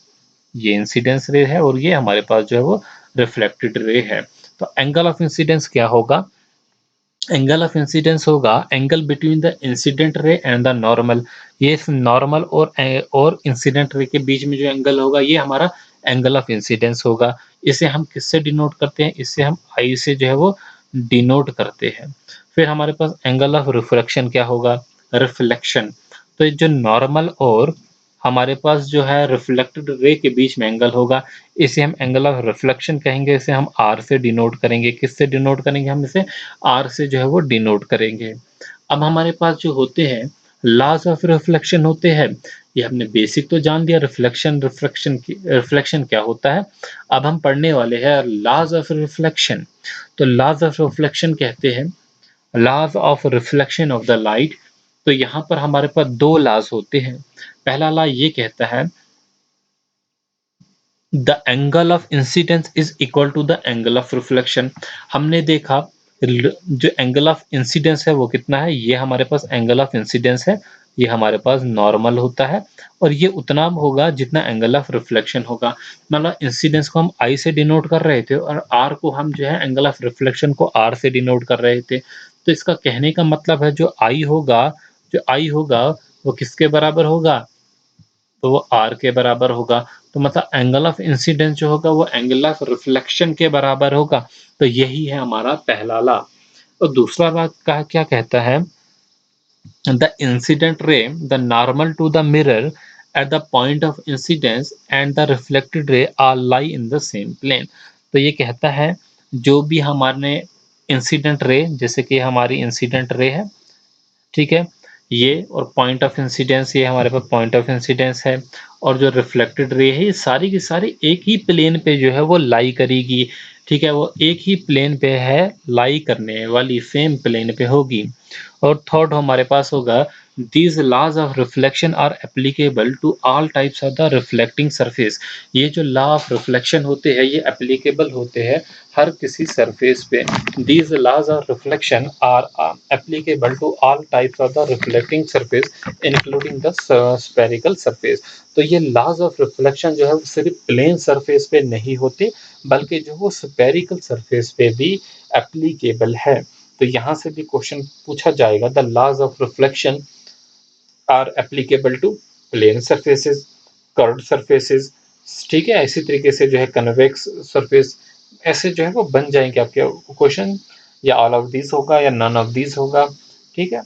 ये इंसिडेंस रे है, और ये हमारे पास जो है वो रिफ्लेक्टेड रे है। तो एंगल ऑफ इंसिडेंस क्या होगा? एंगल ऑफ इंसिडेंस होगा एंगल बिटवीन द इंसिडेंट रे एंड द नॉर्मल। ये नॉर्मल और इंसिडेंट रे के बीच में जो एंगल होगा ये हमारा एंगल ऑफ इंसिडेंस होगा। इसे हम किससे डिनोट करते हैं? इसे हम आई से जो है वो डिनोट करते हैं। फिर हमारे पास एंगल ऑफ रिफ्लेक्शन क्या होगा? रिफ्लेक्शन। तो ये जो नॉर्मल और हमारे पास जो है रिफ्लेक्टेड रे के बीच में एंगल होगा, इसे हम एंगल ऑफ रिफ्लेक्शन कहेंगे, इसे हम आर से डिनोट करेंगे। किससे डिनोट करेंगे हम इसे? आर से जो है वो डिनोट करेंगे। अब हमारे पास जो होते हैं लॉज़ ऑफ रिफ्लेक्शन होते हैं, ये हमने बेसिक तो जान लिया रिफ्लेक्शन क्या होता है। अब हम पढ़ने वाले हैं लॉज़ ऑफ रिफ्लेक्शन। तो लॉज़ ऑफ रिफ्लेक्शन कहते हैं laws of reflection of the light. तो यहाँ पर हमारे पास 2 लॉज़ होते हैं। पहला लॉ ये कहता है the angle of incidence is equal to the angle of reflection. हमने देखा जो एंगल ऑफ इंसिडेंस है वो कितना है, ये हमारे पास एंगल ऑफ इंसिडेंस है, ये हमारे पास नॉर्मल होता है और ये उतना होगा जितना एंगल ऑफ रिफ्लेक्शन होगा। मतलब इंसिडेंस को हम आई से डिनोट कर रहे थे और आर को हम जो है एंगल ऑफ रिफ्लेक्शन को आर से डिनोट कर रहे थे। तो इसका कहने का मतलब है जो आई होगा वो किसके बराबर होगा? तो वो आर के बराबर होगा। तो मतलब एंगल ऑफ इंसिडेंस जो होगा वो एंगल ऑफ रिफ्लेक्शन के बराबर होगा। तो यही है हमारा पहला लॉ। और दूसरा लॉ का क्या कहता है? The incident ray the normal to the mirror at the point of incidence and the reflected ray are lie in the same plane. तो ये कहता है जो भी हमारे इंसिडेंट रे, जैसे कि हमारी इंसिडेंट रे है, ठीक है? ये और पॉइंट ऑफ इंसिडेंस, ये हमारे पास पॉइंट ऑफ इंसिडेंस है और जो रिफ्लेक्टेड रे है ये सारी की सारी एक ही प्लेन पे जो है वो लाई करेगी, ठीक है? वो एक ही प्लेन पे है, लाई करने वाली सेम प्लेन पे होगी। और थर्ड हमारे पास होगा these laws of reflection are applicable to all types of the reflecting surface. ये जो लॉ ऑफ रिफ्लेक्शन होते हैं ये एप्लीकेबल होते हैं हर किसी सरफेस पे। These laws of reflection are applicable to all types of the reflecting surface including the spherical surface. तो ये लॉज ऑफ रिफ्लेक्शन जो है वो सिर्फ प्लेन सरफेस पे नहीं होते बल्कि जो वो स्फेरिकल सरफेस पे भी एप्लीकेबल है। तो यहाँ से भी क्वेश्चन पूछा जाएगा the laws of reflection are applicable to plane surfaces, curved surfaces, ठीक है? इसी तरीके से जो है कन्वेक्स सरफेस, ऐसे जो है वो बन जाएंगे आपके क्वेश्चन, या ऑल ऑफ दिस होगा या नन ऑफ दिस होगा, ठीक है?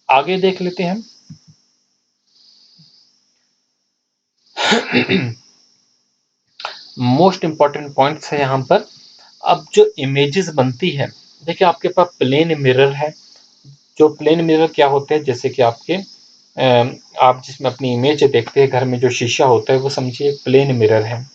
आगे देख लेते हैं हम। मोस्ट इंपॉर्टेंट पॉइंट्स है यहाँ पर। अब जो इमेजेस बनती है, देखिए आपके पास प्लेन मिरर है। जो प्लेन मिरर क्या होते हैं, जैसे कि आप जिसमें अपनी इमेज देखते हैं घर में, जो शीशा होता है वो समझिए एक प्लेन मिरर है।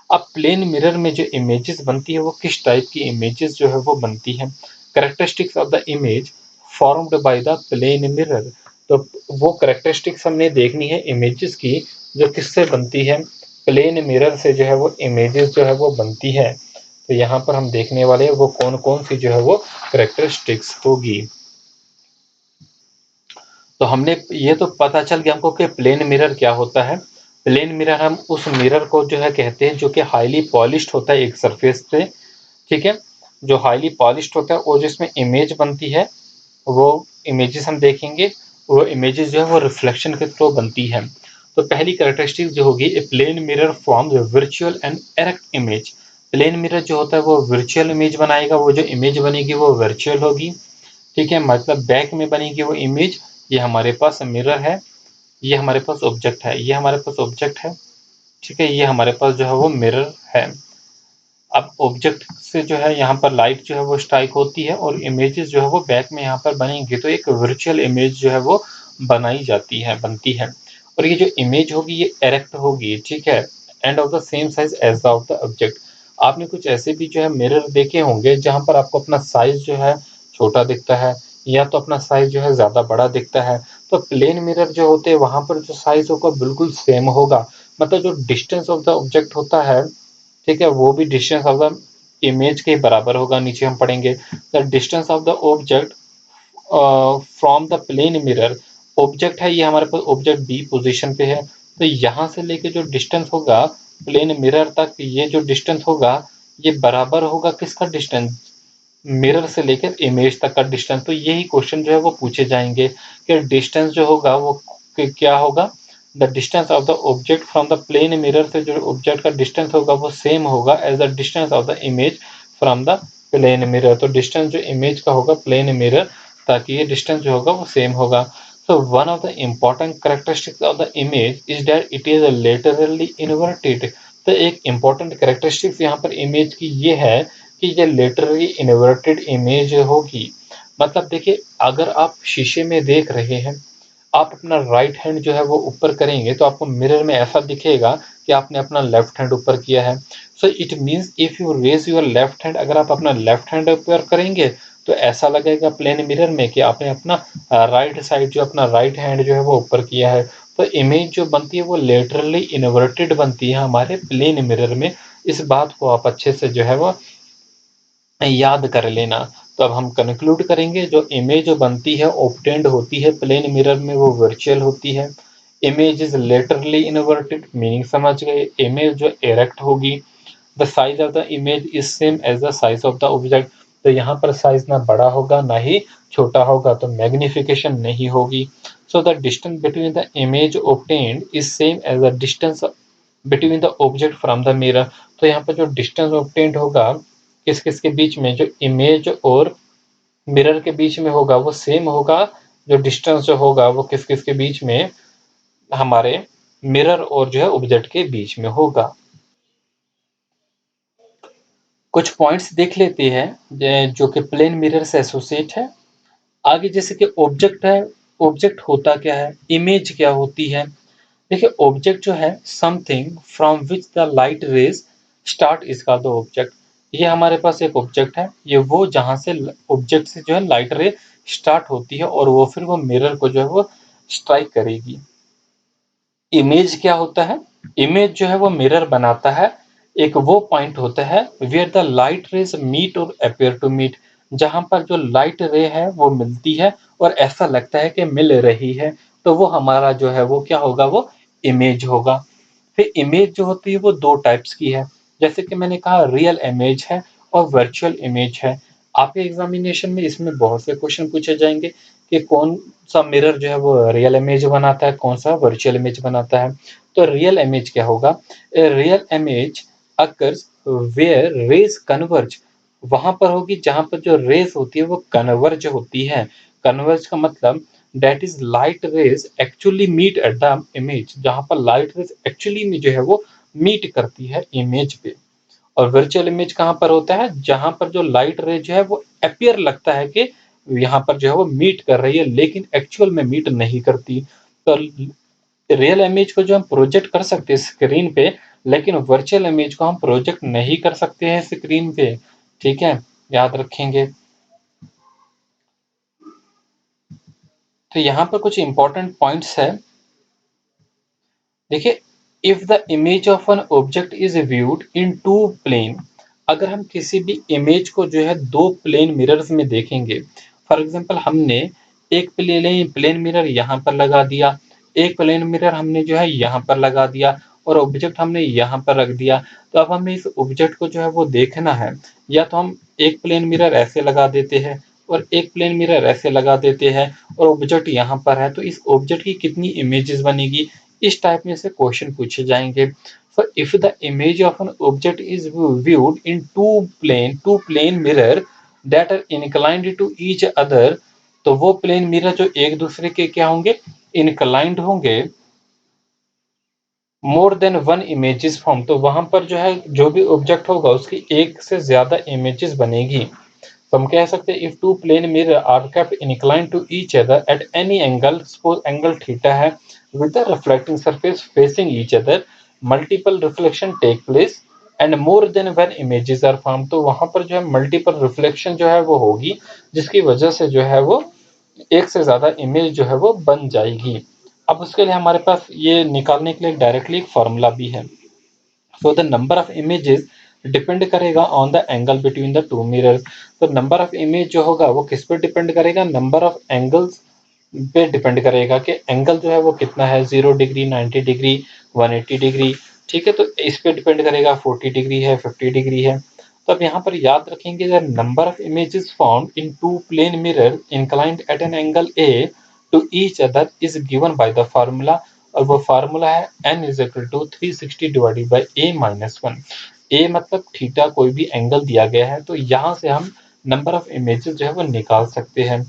अब प्लेन मिरर में जो इमेजेस बनती है वो किस टाइप की इमेजेस जो है वो बनती है? Characteristics of the image formed by the plane mirror. तो वो कैरेक्टरिस्टिक्स हमने देखनी है इमेजेस की, जो किससे बनती है? प्लेन मिरर से जो है वो इमेजेस जो है वो बनती है। तो यहाँ पर हम देखने वाले हैं वो कौन कौन सी जो है वो कैरेक्टरिस्टिक्स होगी। तो हमने ये तो पता चल गया हमको कि प्लेन मिरर क्या होता है। प्लेन मिरर हम उस मिरर को जो है कहते हैं जो कि हाईली पॉलिश्ड होता है एक सरफेस पे, ठीक है? जो हाईली पॉलिश्ड होता है और जिसमें इमेज बनती है, वो इमेजेस हम देखेंगे, वो इमेजेस जो है वो रिफ्लेक्शन के थ्रू बनती है। तो पहली कैरेक्टरिस्टिक जो होगी, a plane mirror forms virtual and erect image. Plane mirror जो होता है वो वर्चुअल इमेज बनाएगा, वो जो इमेज बनेगी वो वर्चुअल होगी, ठीक है? मतलब बैक में बनेगी वो इमेज। ये हमारे पास मिरर है, ये हमारे पास ऑब्जेक्ट है, ये हमारे पास ऑब्जेक्ट है, ठीक है? ये हमारे पास जो है वो मिरर है। अब ऑब्जेक्ट से जो है यहाँ पर लाइट जो है वो स्ट्राइक होती है और इमेजेस जो है वो बैक में यहाँ पर बनेंगी, तो एक वर्चुअल इमेज जो है वो बनाई जाती है, बनती है। और ये जो इमेज होगी ये एरेक्ट होगी, ठीक है? And of the same size as the of the object. आपने कुछ ऐसे भी जो है मिरर देखे होंगे जहाँ पर आपको अपना साइज जो है छोटा दिखता है या तो अपना साइज जो है ज़्यादा बड़ा दिखता है। तो प्लेन मिरर जो होते हैं वहाँ पर जो साइज होगा बिल्कुल सेम होगा। मतलब जो डिस्टेंस ऑफ द ऑब्जेक्ट होता है, ठीक है, वो भी डिस्टेंस ऑफ द इमेज के बराबर होगा। नीचे हम पढ़ेंगे the distance of the object from the plane mirror. Object है ये हमारे पास, ऑब्जेक्ट बी पोजीशन पे है, तो यहाँ से लेके जो डिस्टेंस होगा प्लेन मिरर तक, ये जो डिस्टेंस होगा ये बराबर होगा किसका डिस्टेंस? मिरर से लेकर इमेज तक का डिस्टेंस। तो यही क्वेश्चन जो है वो पूछे जाएंगे कि डिस्टेंस जो होगा वो क्या होगा? The distance of the object from the plane mirror से जो ऑब्जेक्ट का डिस्टेंस होगा वो सेम होगा as the distance of the image from the plane mirror. तो डिस्टेंस जो इमेज का होगा प्लेन मिरर, ताकि ये डिस्टेंस जो होगा वो सेम होगा। So one of the important characteristics of the image is that it is laterally inverted. तो एक important characteristics यहाँ पर image की ये है कि ये laterally inverted image होगी। मतलब देखिए, अगर आप शीशे में देख रहे हैं, आप अपना राइट हैंड जो है वो ऊपर करेंगे तो आपको मिरर में ऐसा दिखेगा कि आपने अपना लेफ्ट हैंड ऊपर किया है। So it means if you raise your left hand, अगर आप अपना लेफ्ट हैंड ऊपर करेंगे तो ऐसा लगेगा प्लेन मिरर में कि आपने अपना राइट साइड जो अपना राइट हैंड जो है वो ऊपर किया है। तो इमेज जो बनती है वो लेटरली इन्वर्टेड बनती है हमारे प्लेन मिरर में। इस बात को आप अच्छे से जो है वो याद कर लेना। तो अब हम कंक्लूड करेंगे, जो इमेज जो बनती है ऑब्टेन्ड होती है प्लेन मिरर में वो वर्चुअल होती है। Image is laterally inverted, meaning समझ गए। इमेज जो इरेक्ट होगी, the size of the image is same as the size of the object. तो यहाँ पर साइज ना बड़ा होगा ना ही छोटा होगा, तो मैग्निफिकेशन नहीं होगी। So the distance between the image obtained is same as the distance between the object from the mirror. तो यहाँ पर जो डिस्टेंस ऑब्टेन्ड होगा किस किस के बीच में, जो इमेज और मिरर के बीच में होगा वो सेम होगा। जो डिस्टेंस जो होगा वो किस किस के बीच में, हमारे मिरर और जो है ऑब्जेक्ट के बीच में होगा। कुछ पॉइंट्स देख लेते हैं जो कि प्लेन मिरर से एसोसिएट है। आगे जैसे कि ऑब्जेक्ट है, ऑब्जेक्ट होता क्या है, इमेज क्या होती है। देखिए, ऑब्जेक्ट जो है something from which the light raise start is called the object. ये हमारे पास एक ऑब्जेक्ट है, ये वो जहां से ऑब्जेक्ट से जो है लाइट रे स्टार्ट होती है और वो फिर वो मिरर को जो है वो स्ट्राइक करेगी। इमेज क्या होता है, इमेज जो है वो मिरर बनाता है। एक वो पॉइंट होता है where the light rays meet और अपेयर टू मीट, जहां पर जो लाइट रे है वो मिलती है और ऐसा लगता है कि मिल रही है, तो वो हमारा जो है वो क्या होगा, वो इमेज होगा। फिर इमेज जो होती है वो दो टाइप्स की है, जैसे कि मैंने कहा रियल इमेज है और वर्चुअल इमेज है। आपके एग्जामिनेशन में इसमें बहुत से क्वेश्चन पूछे जाएंगे कि कौन सा मिरर जो है वो रियल इमेज बनाता है, कौन सा वर्चुअल इमेज बनाता है। तो रियल इमेज क्या होगा, real image occurs where rays converge, वहां पर होगी जहां पर जो रेज होती है वो कन्वर्ज होती है। कन्वर्ज का मतलब that is light rays actually meet at the image, जहां पर लाइट रेज एक्चुअली में जो है वो मीट करती है इमेज पे। और वर्चुअल इमेज कहाँ पर होता है, जहां पर जो लाइट रे जो है वो अपियर लगता है कि यहाँ पर जो है वो मीट कर रही है, लेकिन एक्चुअल में मीट नहीं करती। तो रियल इमेज को जो हम प्रोजेक्ट कर सकते हैं स्क्रीन पे, लेकिन वर्चुअल इमेज को हम प्रोजेक्ट नहीं कर सकते हैं स्क्रीन पे। ठीक है, याद रखेंगे। तो यहाँ पर कुछ इंपॉर्टेंट पॉइंट्स है। देखिए, if the image of an object is viewed in two plane, अगर हम किसी भी इमेज को जो है दो प्लेन मिरर्स में देखेंगे, फॉर एग्जांपल हमने एक प्लेन मिरर यहाँ पर लगा दिया, एक प्लेन मिरर हमने जो है यहाँ पर लगा दिया और ऑब्जेक्ट हमने यहाँ पर रख दिया। तो अब हमें इस ऑब्जेक्ट को जो है वो देखना है, या तो हम एक प्लेन मिरर ऐसे लगा देते हैं और एक प्लेन मिरर ऐसे लगा देते हैं और ऑब्जेक्ट यहाँ पर है, तो इस ऑब्जेक्ट की कितनी इमेजेस बनेगी, इस टाइप में से क्वेश्चन पूछे जाएंगे। So if the image of an object is viewed in two plane mirror that are inclined to each other, तो वो प्लेन मिरर जो एक दूसरे के क्या होंगे, इनक्लाइंड होंगे, मोर देन वन इमेजेस फॉर्म, तो वहां पर जो है जो भी ऑब्जेक्ट होगा उसकी एक से ज्यादा इमेजेस बनेगी। तो हम कह सकते हैं if two plane mirror are kept incline to each other at any angle, suppose angle theta है, with the reflecting surface facing each other, multiple reflection take place and more than one images are form, तो वहां पर जो है multiple reflection जो है वो होगी, जिसकी वजह से जो है वो एक से ज्यादा इमेज जो है वो बन जाएगी। अब उसके लिए हमारे पास ये निकालने के लिए डायरेक्टली एक फॉर्मूला भी है। So the number of images depend करेगा on the angle between the two mirrors. तो नंबर ऑफ इमेज जो होगा वो किस पे डिपेंड करेगा, नंबर ऑफ एंगल्स पे डिपेंड करेगा कि एंगल जो है वो कितना है, 0 डिग्री, 90 डिग्री, 180 डिग्री। ठीक है, तो इस पे डिपेंड करेगा 40 डिग्री है, 50 डिग्री है। तो अब यहाँ पर याद रखेंगे the number of images found in two plane mirror inclined at an angle a to each other is given by the formula, और वो फार्मूला है n is equal to 360 divided by a minus 1। a मतलब theta कोई भी angle दिया गया है, तो यहाँ से हम नंबर ऑफ इमेजेस जो है वो निकाल सकते हैं।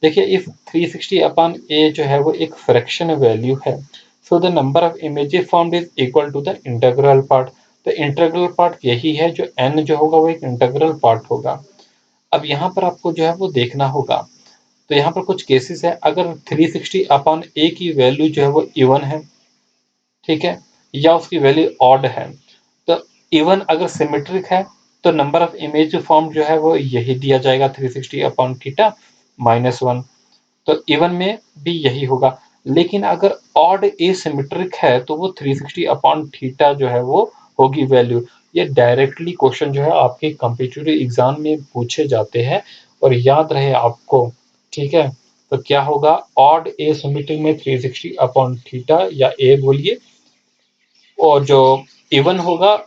देखिए इफ 360 अपॉन ए जो है वो एक फ्रैक्शन वैल्यू है, so the number of images formed is equal to the integral part. तो इंटीग्रल पार्ट यही है, जो n जो होगा वो एक इंटीग्रल पार्ट होगा। अब यहाँ पर आपको जो है वो देखना होगा, तो यहाँ पर कुछ केसेस है, अगर 360 अपॉन ए की वैल्यू जो है वो इवन है, ठीक है, या उसकी वैल्यू ऑड है। तो इवन अगर सिमेट्रिक है तो नंबर ऑफ इमेज फॉर्म जो है वो यही दिया जाएगा, 360 अपॉन थीटा -1। तो इवन में भी यही होगा। लेकिन अगर ऑड एसिमेट्रिक है तो वो 360 अपॉन थीटा जो है वो होगी वैल्यू। ये डायरेक्टली क्वेश्चन जो है आपके कॉम्पिटिटिव एग्जाम में पूछे जाते हैं, और याद रहे आपको, ठीक है। तो क्या होगा, ऑड एसिमेट्रिक में 360 अपॉन थीटा या ए बोलिए, और जो इवन होगा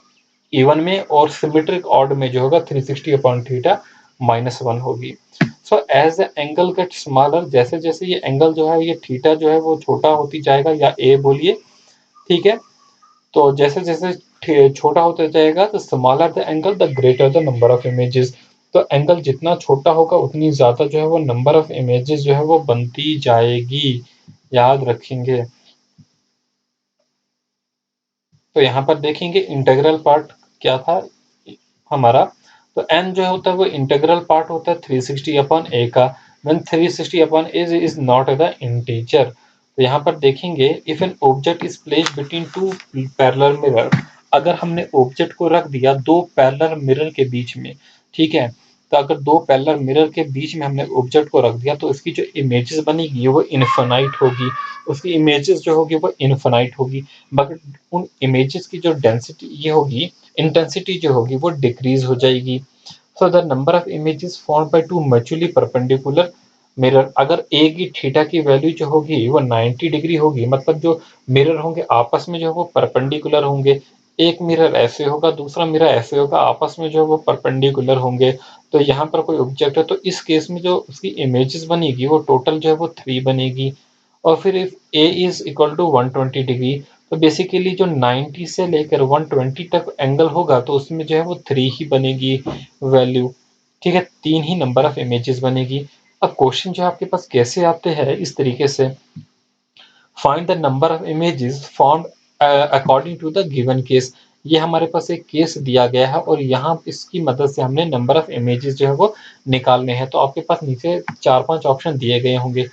इवन में, और सिमेट्रिक ऑड में जो होगा 360 अपॉन थीटा -1 होगी। So as the angle get smaller, जैसे जैसे ये एंगल जो है, ये थीटा जो है वो छोटा होती जाएगा, या ए बोलिए, ठीक है। तो जैसे जैसे छोटा होता जाएगा, तो smaller the angle the greater the number of images. तो एंगल जितना छोटा होगा उतनी ज्यादा जो है वो नंबर ऑफ इमेजेस जो है वो बनती जाएगी, याद रखेंगे। तो यहाँ पर देखेंगे इंटीग्रल पार्ट क्या था हमारा। तो n जो होता है वो इंटीग्रल पार्ट होता है 360 अपॉन a का, when 360 upon a is not the integer. तो यहाँ पर देखेंगे, if N object is placed between two parallel mirror, अगर हमने ऑब्जेक्ट को रख दिया दो पैरेलल मिरर के बीच में, ठीक है। तो अगर दो पैरेलल मिरर के बीच में हमने ऑब्जेक्ट को रख दिया, तो इसकी जो इमेजेस बनेगी वो इनफाइनाइट होगी, उसकी इमेजेस जो होगी वो इनफाइनाइट होगी। मगर उन इमेजेस की जो डेंसिटी ये होगी, इंटेंसिटी जो होगी वो डिक्रीज हो जाएगी। सो the number of images formed by two mutually perpendicular mirror, अगर ए की थीटा की वैल्यू जो होगी वो 90 डिग्री होगी, मतलब जो मिरर होंगे आपस में जो है वो परपेंडिकुलर होंगे। एक मिरर ऐसे होगा, दूसरा मिरर ऐसे होगा, आपस में जो है वो परपेंडिकुलर होंगे। तो यहाँ पर कोई ऑब्जेक्ट है, तो इस केस में जो उसकी इमेजेस बनेगी वो टोटल जो है वो 3 बनेगी। और फिर if a is equal to 120 degree, तो बेसिकली जो 90 से लेकर 120 तक एंगल होगा, तो उसमें जो है वो 3 ही बनेगी वैल्यू, ठीक है, 3 ही नंबर ऑफ इमेजेस बनेगी। अब क्वेश्चन जो आपके पास कैसे आते हैं इस तरीके से, find the number of images formed according to the given case. ये हमारे पास एक केस दिया गया है, और यहाँ इसकी मदद से हमने नंबर ऑफ इमेजेस जो है वो निकालने हैं। तो आपके पास नीचे 4-5 ऑप्शन दिए गए होंगे।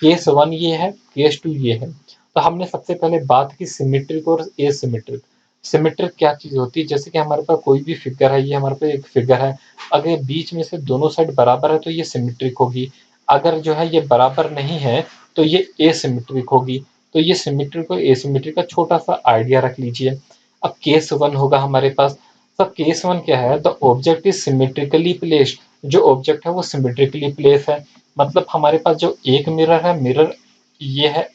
केस 1 ये है, केस 2 ये है। तो हमने सबसे पहले बात की सिमेट्रिक और एसिमेट्रिक। सिमेट्रिक क्या चीज होती है, जैसे कि हमारे पास कोई भी फिगर है, ये हमारे पास एक फिगर है, अगर बीच में से दोनों साइड बराबर है तो ये सिमेट्रिक होगी। अगर जो है ये बराबर नहीं है तो ये एसिमेट्रिक होगी। तो ये सिमेट्रिक और एसिमेट्रिक का छोटा सा आइडिया रख लीजिए। अब केस 1 होगा हमारे पास। सब केस 1 क्या है, the object is symmetrically placed, जो ऑब्जेक्ट है वो सिमेट्रिकली प्लेस है। मतलब हमारे पास जो एक मिरर है, मिरर ये है,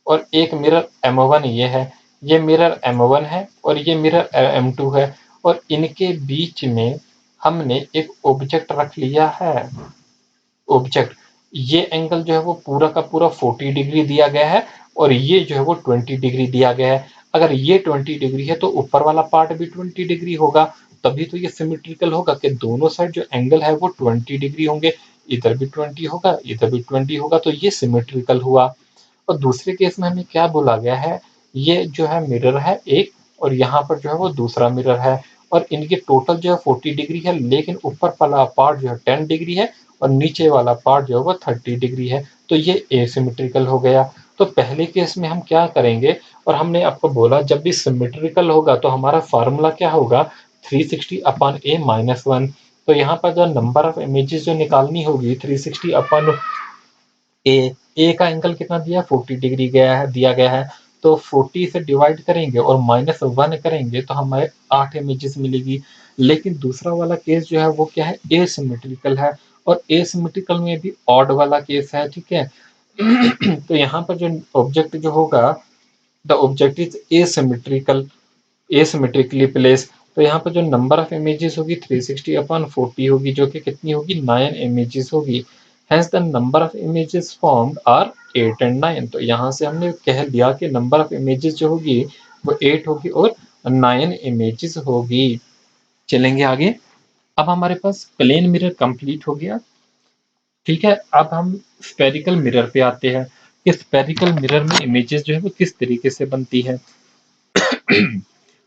और एक मिरर M1 ये है, ये मिरर M1 है और ये मिरर M2 है, और इनके बीच में हमने एक ऑब्जेक्ट रख लिया है। ऑब्जेक्ट, ये एंगल जो है वो पूरा का पूरा 40 डिग्री दिया गया है, और ये जो है वो 20 डिग्री दिया गया है। अगर ये 20 डिग्री है तो ऊपर वाला पार्ट भी 20 डिग्री होगा, तभी तो ये सिमेट्रिकल होगा कि दोनों साइड जो एंगल है वो 20 डिग्री होंगे। इधर भी 20 होगा, इधर भी 20 होगा, तो ये सिमेट्रिकल हुआ। और दूसरे केस में हमें क्या बोला गया है, ये जो है मिरर है एक, और यहाँ पर जो है वो दूसरा मिरर है, और इनके टोटल जो है 40 डिग्री है, लेकिन ऊपर वाला पार्ट जो है 10 डिग्री है, और नीचे वाला पार्ट जो है वो 30 डिग्री है। तो ये एसिमेट्रिकल हो गया। तो पहले केस में हम क्या करेंगे, और हमने आपको बोला जब भी सिमेट्रिकल होगा तो हमारा फार्मूला क्या होगा, 360 अपॉन ए -1। तो यहाँ पर जो नंबर ऑफ इमेजेस जो निकालनी होगी, 360 अपॉन ए का एंगल कितना दिया, 40 डिग्री गया है, दिया गया है। तो 40 से डिवाइड करेंगे और -1 करेंगे तो हमें 8 इमेजेस मिलेगी। लेकिन दूसरा वाला केस जो है वो क्या है, एसिमेट्रिकल है, और एसिमेट्रिकल में भी ऑड वाला केस है, ठीक है। तो यहाँ पर जो ऑब्जेक्ट जो होगा, the object is asymmetrical, asymmetrically place. तो यहाँ पर जो नंबर ऑफ इमेजेस होगी 360 अपॉन 40 होगी, जो कि कितनी होगी, 9 इमेजेस होगी। Hence the number of images formed are 8 and 9। तो यहाँ से हमने कह दिया कि नंबर ऑफ इमेजेस जो होगी वो 8 होगी और 9 इमेजेस होगी। चलेंगे आगे। अब हमारे पास प्लेन मिरर कंप्लीट हो गया। ठीक है, अब हम स्फेरिकल मिरर पे आते हैं कि स्फेरिकल मिरर में इमेजेस जो है वो किस तरीके से बनती है।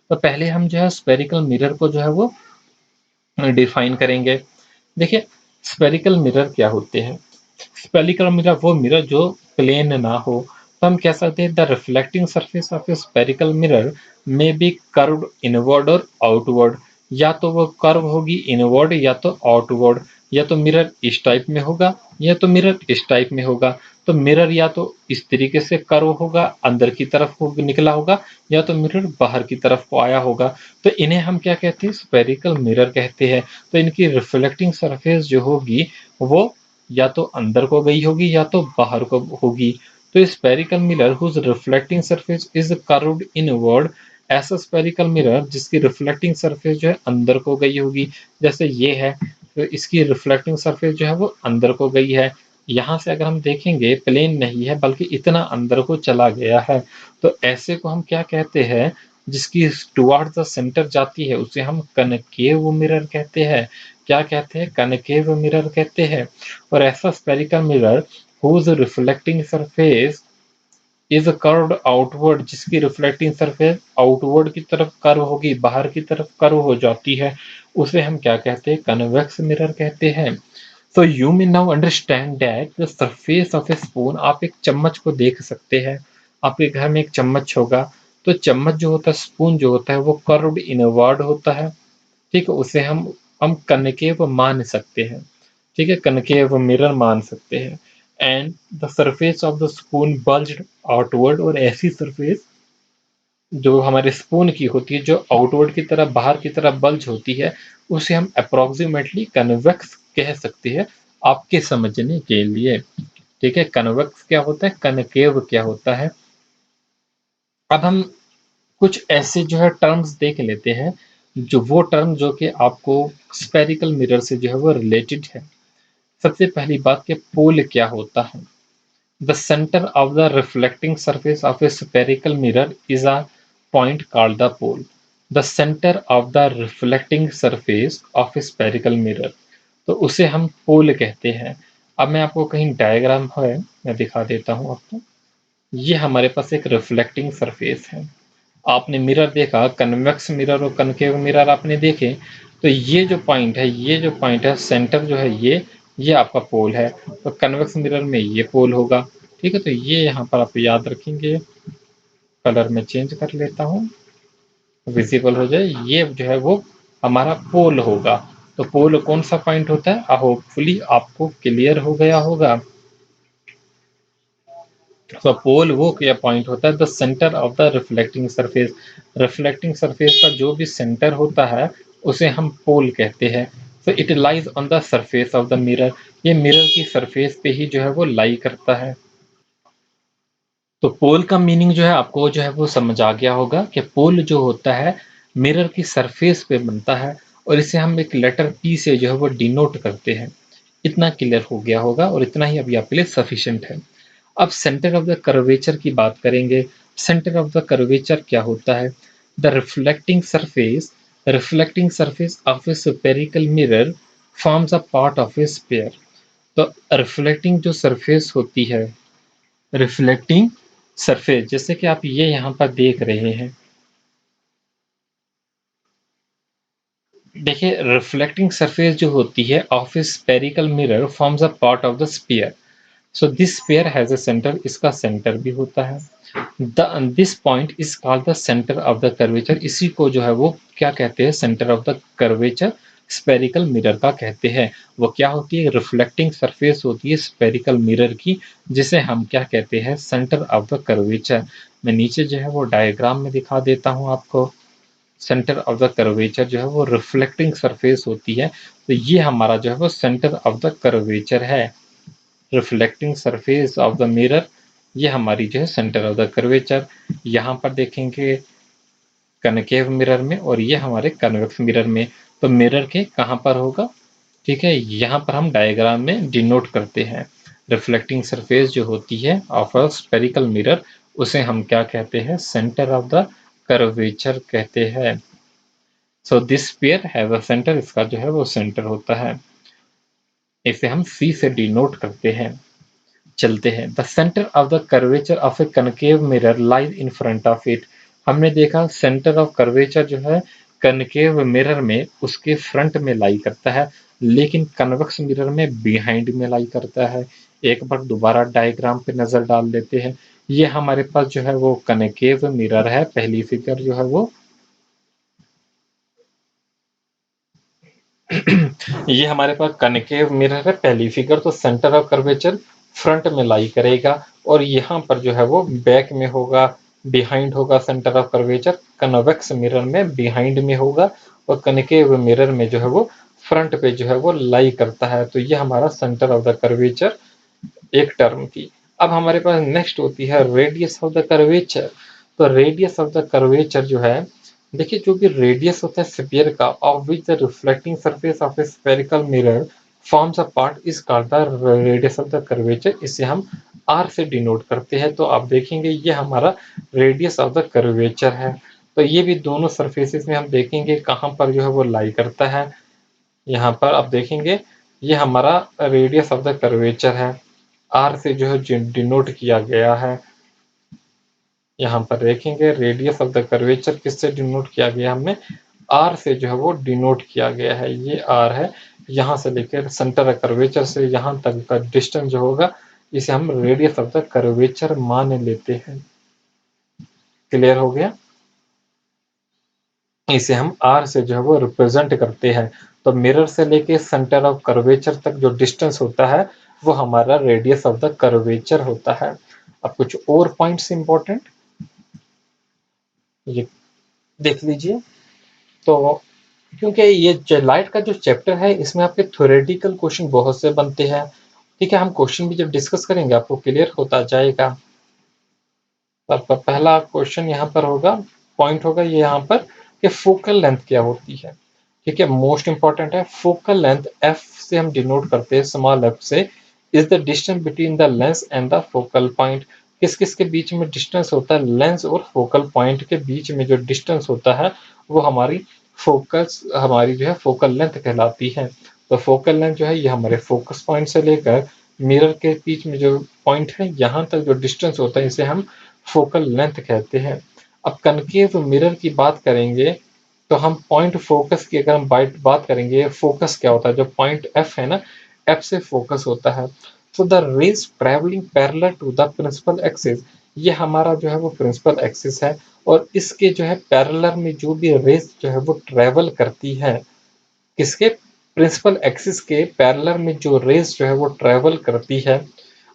तो पहले हम जो है स्फेरिकल मिरर को जो है वो डिफाइन करेंगे। देखिए, स्फेरिकल मिरर क्या होते हैं? स्फेरिकल मिरर वो मिरर जो प्लेन ना हो, तो हम कह सकते हैं the reflecting surface of a spherical mirror में बी कर्व्ड इनवर्ड और आउटवर्ड। या तो वो कर्व होगी इनवर्ड या तो आउटवर्ड, या तो मिरर इस टाइप में होगा या तो मिरर इस टाइप में होगा। तो मिरर या तो इस तरीके से कर्व होगा, अंदर की तरफ निकला होगा, या तो मिरर बाहर की तरफ को आया होगा। तो इन्हें हम क्या कहते हैं? स्फेरिकल मिरर कहते हैं। तो इनकी रिफ्लेक्टिंग सरफेस जो होगी वो या तो अंदर को गई होगी या तो बाहर को होगी। तो spherical mirror whose reflecting surface is curved inward, ऐसा स्फेरिकल मिरर जिसकी रिफ्लेक्टिंग सरफेस जो है अंदर को गई होगी, जैसे ये है, तो इसकी रिफ्लेक्टिंग सरफेस जो है वो अंदर को गई है। यहाँ से अगर हम देखेंगे प्लेन नहीं है बल्कि इतना अंदर को चला गया है, तो ऐसे को हम क्या कहते हैं? जिसकी टुवर्ड्स द सेंटर जाती है उसे हम कनकेव मिरर कहते हैं। क्या कहते हैं? कनकेव मिरर कहते हैं। और ऐसा spherical mirror whose reflecting surface is curved outward, जिसकी रिफ्लेक्टिंग सरफेस आउटवर्ड की तरफ कर्व होगी, बाहर की तरफ कर्व हो जाती है, उसे हम क्या कहते हैं? कन्वेक्स मिरर कहते हैं। So you may now understand that the surface of a spoon, आप एक चम्मच को देख सकते हैं। आपके घर में एक चम्मच होगा, तो चम्मच जो होता है, स्पून जो होता है, वो कर्व्ड इनवर्ड होता है। ठीक है, उसे हम कनकेव मान सकते हैं। ठीक है, कनकेव मिरर मान सकते हैं। And the surface of the spoon bulged outward, और ऐसी सरफेस जो हमारे स्पून की होती है, जो आउटवर्ड की तरफ, बाहर की तरफ बल्ज होती है, उसे हम अप्रोक्सीमेटली कन्वेक्स कह सकते हैं आपके समझने के लिए। ठीक है, कन्वेक्स क्या होता है, कनकेव क्या होता है। अब हम कुछ ऐसे जो है टर्म्स देख लेते हैं, जो वो टर्म जो कि आपको स्फेरिकल मिरर से जो है वो रिलेटेड है। सबसे पहली बात कि पोल क्या होता है। The centre of the reflecting surface of a spherical mirror is a point called the pole. The centre of the reflecting surface of a spherical mirror, तो उसे हम पोल कहते हैं। अब मैं आपको कहीं डायग्राम है, मैं दिखा देता हूँ आपको। ये हमारे पास एक रिफ्लेक्टिंग सरफेस है। आपने मिरर देखा, कन्वेक्स मिरर और कनकेव मिरर आपने देखे, तो ये जो पॉइंट है, ये जो पॉइंट है, सेंटर जो है, ये आपका पोल है। तो कन्वेक्स मिरर में ये पोल होगा। ठीक है, तो ये यहाँ पर आप याद रखेंगे। कलर में चेंज कर लेता हूँ, विजिबल हो जाए। ये जो है वो हमारा पोल होगा। तो पोल कौन सा पॉइंट होता है? होपफुली आपको क्लियर हो गया होगा। तो पोल वो क्या पॉइंट होता है? The centre of the reflecting surface. Reflecting surface का जो भी सेंटर होता है उसे हम पोल कहते हैं। So it lies on the surface of the mirror. ये मिरर की सरफेस पे ही जो है वो लाई करता है। तो पोल का मीनिंग जो है आपको जो है वो समझ आ गया होगा कि पोल जो होता है मिरर की सरफेस पे बनता है, और इसे हम एक लेटर पी से जो है वो डिनोट करते हैं। इतना क्लियर हो गया होगा, और इतना ही अभी आपके लिए सफिशिएंट है। अब सेंटर ऑफ द कर्वेचर की बात करेंगे। सेंटर ऑफ द कर्वेचर क्या होता है? The reflecting surface of a spherical mirror forms a part of A sphere. तो रिफ्लेक्टिंग जो सरफेस होती है, रिफ्लेक्टिंग सरफेस जैसे कि आप ये यहाँ पर देख रहे हैं, देखिए रिफ्लेक्टिंग सरफेस जो होती है of a spherical mirror forms a part of the sphere. So this sphere has a centre, इसका सेंटर भी होता है। This point is called the centre of the curvature. इसी को जो है वो क्या कहते हैं? Centre of the curvature spherical mirror का कहते हैं। वो क्या होती है? रिफ्लेक्टिंग सरफेस होती है स्फेरिकल मिरर की, जिसे हम क्या कहते हैं? Centre of the curvature. मैं नीचे जो है वो डायग्राम में दिखा देता हूँ आपको। सेंटर ऑफ द कर्वेचर जो है वो रिफ्लेक्टिंग सरफेस होती है, तो ये हमारा जो है वो सेंटर ऑफ द कर्वेचर है। Reflecting surface of the mirror, ये हमारी जो है सेंटर ऑफ द कर्वेचर। यहाँ पर देखेंगे कनकेव मिरर में, और ये हमारे कन्वेक्स मिरर में। तो मिरर के कहाँ पर होगा? ठीक है, यहाँ पर हम डायग्राम में डिनोट करते हैं। रिफ्लेक्टिंग सरफेस जो होती है ऑफ अ स्फेरिकल मिरर, उसे हम क्या कहते हैं? सेंटर ऑफ द कर्वेचर कहते हैं। So this sphere have a centre, इसका जो है वो सेंटर होता है। इसे हम सी से डिनोट करते हैं। चलते हैं। The centre of the curvature of A concave mirror lies in front of it. हमने देखा सेंटर ऑफ कर्वेचर जो है कनकेव मिरर में उसके फ्रंट में लाई करता है, लेकिन कन्वेक्स मिरर में बिहाइंड में लाई करता है। एक बार दोबारा डायग्राम पे नजर डाल लेते हैं। ये हमारे पास जो है वो कनकेव मिरर है, पहली फिगर जो है वो ये हमारे पास कनकेव मिरर है, पहली फिगर। तो सेंटर ऑफ कर्वेचर फ्रंट में लाई करेगा और यहाँ पर जो है वो बैक में होगा, बिहाइंड होगा। Centre of curvature convex mirror में बिहाइंड में होगा और कनकेव मिरर में जो है वो फ्रंट पे जो है वो लाई करता है। तो ये हमारा सेंटर ऑफ द कर्वेचर एक टर्म की। अब हमारे पास नेक्स्ट होती है रेडियस ऑफ द कर्वेचर। तो रेडियस ऑफ द कर्वेचर जो है, देखिए जो भी रेडियस होता है स्फीयर का of which the reflecting surface of a spherical mirror forms a part is called the radius of the curvature. इसे हम आर से डिनोट करते हैं। तो आप देखेंगे ये हमारा रेडियस ऑफ द कर्वेचर है। तो ये भी दोनों सरफेसेस में हम देखेंगे कहाँ पर जो है वो लाई करता है। यहाँ पर आप देखेंगे ये हमारा रेडियस ऑफ द कर्वेचर है, आर से जो है डिनोट किया गया है। यहाँ पर देखेंगे रेडियस ऑफ द कर्वेचर किससे डिनोट किया गया, हमने आर से जो है वो डिनोट किया गया है। ये आर है, यहाँ से लेकर सेंटर कर्वेचर से यहाँ तक का डिस्टेंस जो होगा इसे हम रेडियस ऑफ द कर्वेचर मान लेते हैं। क्लियर हो गया? इसे हम आर से जो है वो रिप्रेजेंट करते हैं। तो मिरर से लेके सेंटर ऑफ कर्वेचर तक जो डिस्टेंस होता है वो हमारा रेडियस ऑफ द कर्वेचर होता है। अब कुछ और पॉइंट्स इंपॉर्टेंट ये देख लीजिए। तो क्योंकि ये लाइट का जो चैप्टर है इसमें आपके थ्योरेटिकल क्वेश्चन बहुत से बनते हैं, ठीक है। हम क्वेश्चन भी जब डिस्कस करेंगे आपको क्लियर होता जाएगा। आपका पहला क्वेश्चन यहाँ पर होगा, पॉइंट होगा ये यहाँ पर कि फोकल लेंथ क्या होती है, ठीक है। मोस्ट इंपॉर्टेंट है। फोकल लेंथ एफ से हम डिनोट करते हैं, स्मॉल एफ से, is the distance between the lens and the focal point. किस किस के बीच में डिस्टेंस होता है, लेंस और फोकल पॉइंट के बीच में जो डिस्टेंस होता है वो हमारी फोकस, हमारी जो है फोकल लेंथ कहलाती है। तो फोकल लेंथ जो है ये हमारे फोकस पॉइंट से लेकर मिरर के बीच में जो पॉइंट है यहाँ तक जो डिस्टेंस होता है इसे हम फोकल लेंथ कहते हैं। अब कनकेव मिरर की बात करेंगे तो हम पॉइंट फोकस की अगर हम बात करेंगे, फोकस क्या होता है, जो पॉइंट एफ है ना, एफ से फोकस होता है। तो the rays travelling parallel to the principal axis, ये हमारा जो है वो प्रिंसिपल एक्सिस है और इसके जो है पैरेलल में जो भी रेज जो है वो ट्रेवल करती है, किसके, प्रिंसिपल एक्सिस के पैरेलल में जो रेज जो है वो ट्रेवल करती है,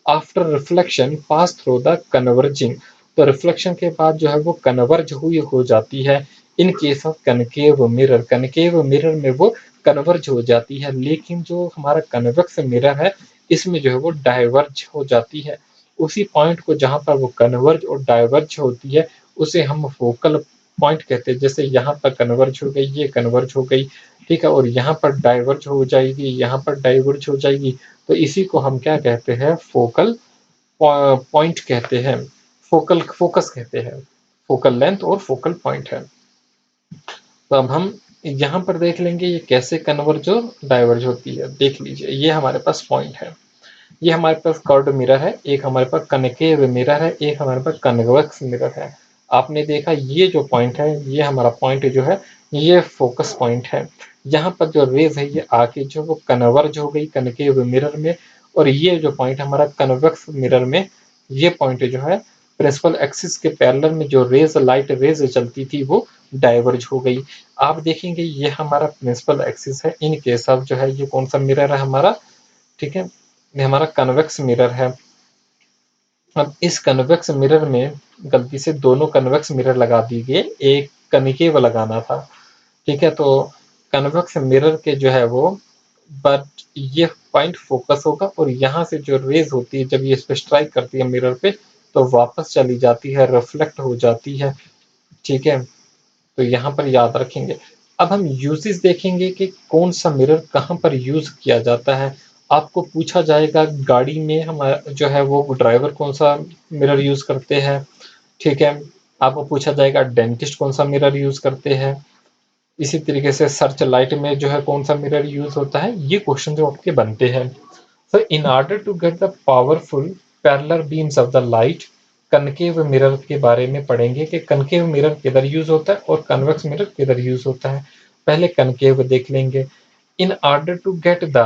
after reflection pass through the converging, तो रिफ्लेक्शन के बाद जो है वो कन्वर्ज हुई हो जाती है। In case of concave mirror, concave mirror में वो कन्वर्ज हो जाती है, लेकिन जो हमारा कन्वेक्स मिरर है इसमें जो है वो डाइवर्ज हो जाती है। उसी पॉइंट को जहां पर वो कन्वर्ज और डाइवर्ज होती है उसे हम फोकल पॉइंट कहते हैं। जैसे यहाँ पर कन्वर्ज हो गई, ये कन्वर्ज हो गई, ठीक है, और यहाँ पर डाइवर्ज हो जाएगी, यहाँ पर डाइवर्ज हो जाएगी, तो इसी को हम क्या कहते हैं, फोकल पॉइंट कहते हैं, फोकल फोकस कहते हैं। फोकल लेंथ और फोकल पॉइंट है। तो अब हम यहाँ पर देख लेंगे ये कैसे कन्वर्ज और डाइवर्ज होती है। देख लीजिए ये हमारे पास पॉइंट है, ये हमारे पास कर्व्ड मिरर है, एक हमारे पास कनकेव मिरर है, एक हमारे पास कन्वेक्स मिरर है। आपने देखा ये जो पॉइंट है ये हमारा पॉइंट जो है ये फोकस पॉइंट है। यहाँ पर जो रेज है ये आके जो वो कन्वर्ज हो गई कनकेव मिरर में, और ये जो पॉइंट हमारा कन्वेक्स मिरर में, ये पॉइंट जो है प्रिंसिपल एक्सिस के पैरेलल में जो रेज, लाइट रेज चलती थी वो डाइवर्ज हो गई। आप देखेंगे ये हमारा प्रिंसिपल एक्सिस है, इन केस ऑफ जो है ये कौन सा मिरर है हमारा, ठीक है, ये हमारा कन्वेक्स मिरर है। अब इस कन्वेक्स मिरर में गलती से दोनों कन्वेक्स मिरर लगा दी गए, एक कनिकेव लगाना था, ठीक है। तो कन्वेक्स मिरर के जो है वो, बट ये पॉइंट फोकस होगा और यहाँ से जो रेज होती है जब ये इस पे स्ट्राइक करती है मिरर पे तो वापस चली जाती है, रिफ्लेक्ट हो जाती है, ठीक है। तो यहाँ पर याद रखेंगे। अब हम यूजेस देखेंगे कि कौन सा मिरर कहाँ पर यूज किया जाता है। आपको पूछा जाएगा गाड़ी में हमारा जो है वो ड्राइवर कौन सा मिरर यूज करते हैं, ठीक है। आपको पूछा जाएगा डेंटिस्ट कौन सा मिरर यूज करते हैं, इसी तरीके से सर्च लाइट में जो है कौन सा मिरर यूज होता है, ये क्वेश्चन जो आपके बनते हैं। So in order to get the powerful parallel beams of the light, concave mirror के बारे में पढ़ेंगे कि कनकेव मिरर किधर यूज होता है और कन्वेक्स मिरर किधर यूज होता है। पहले कनकेव देख लेंगे। In order to get the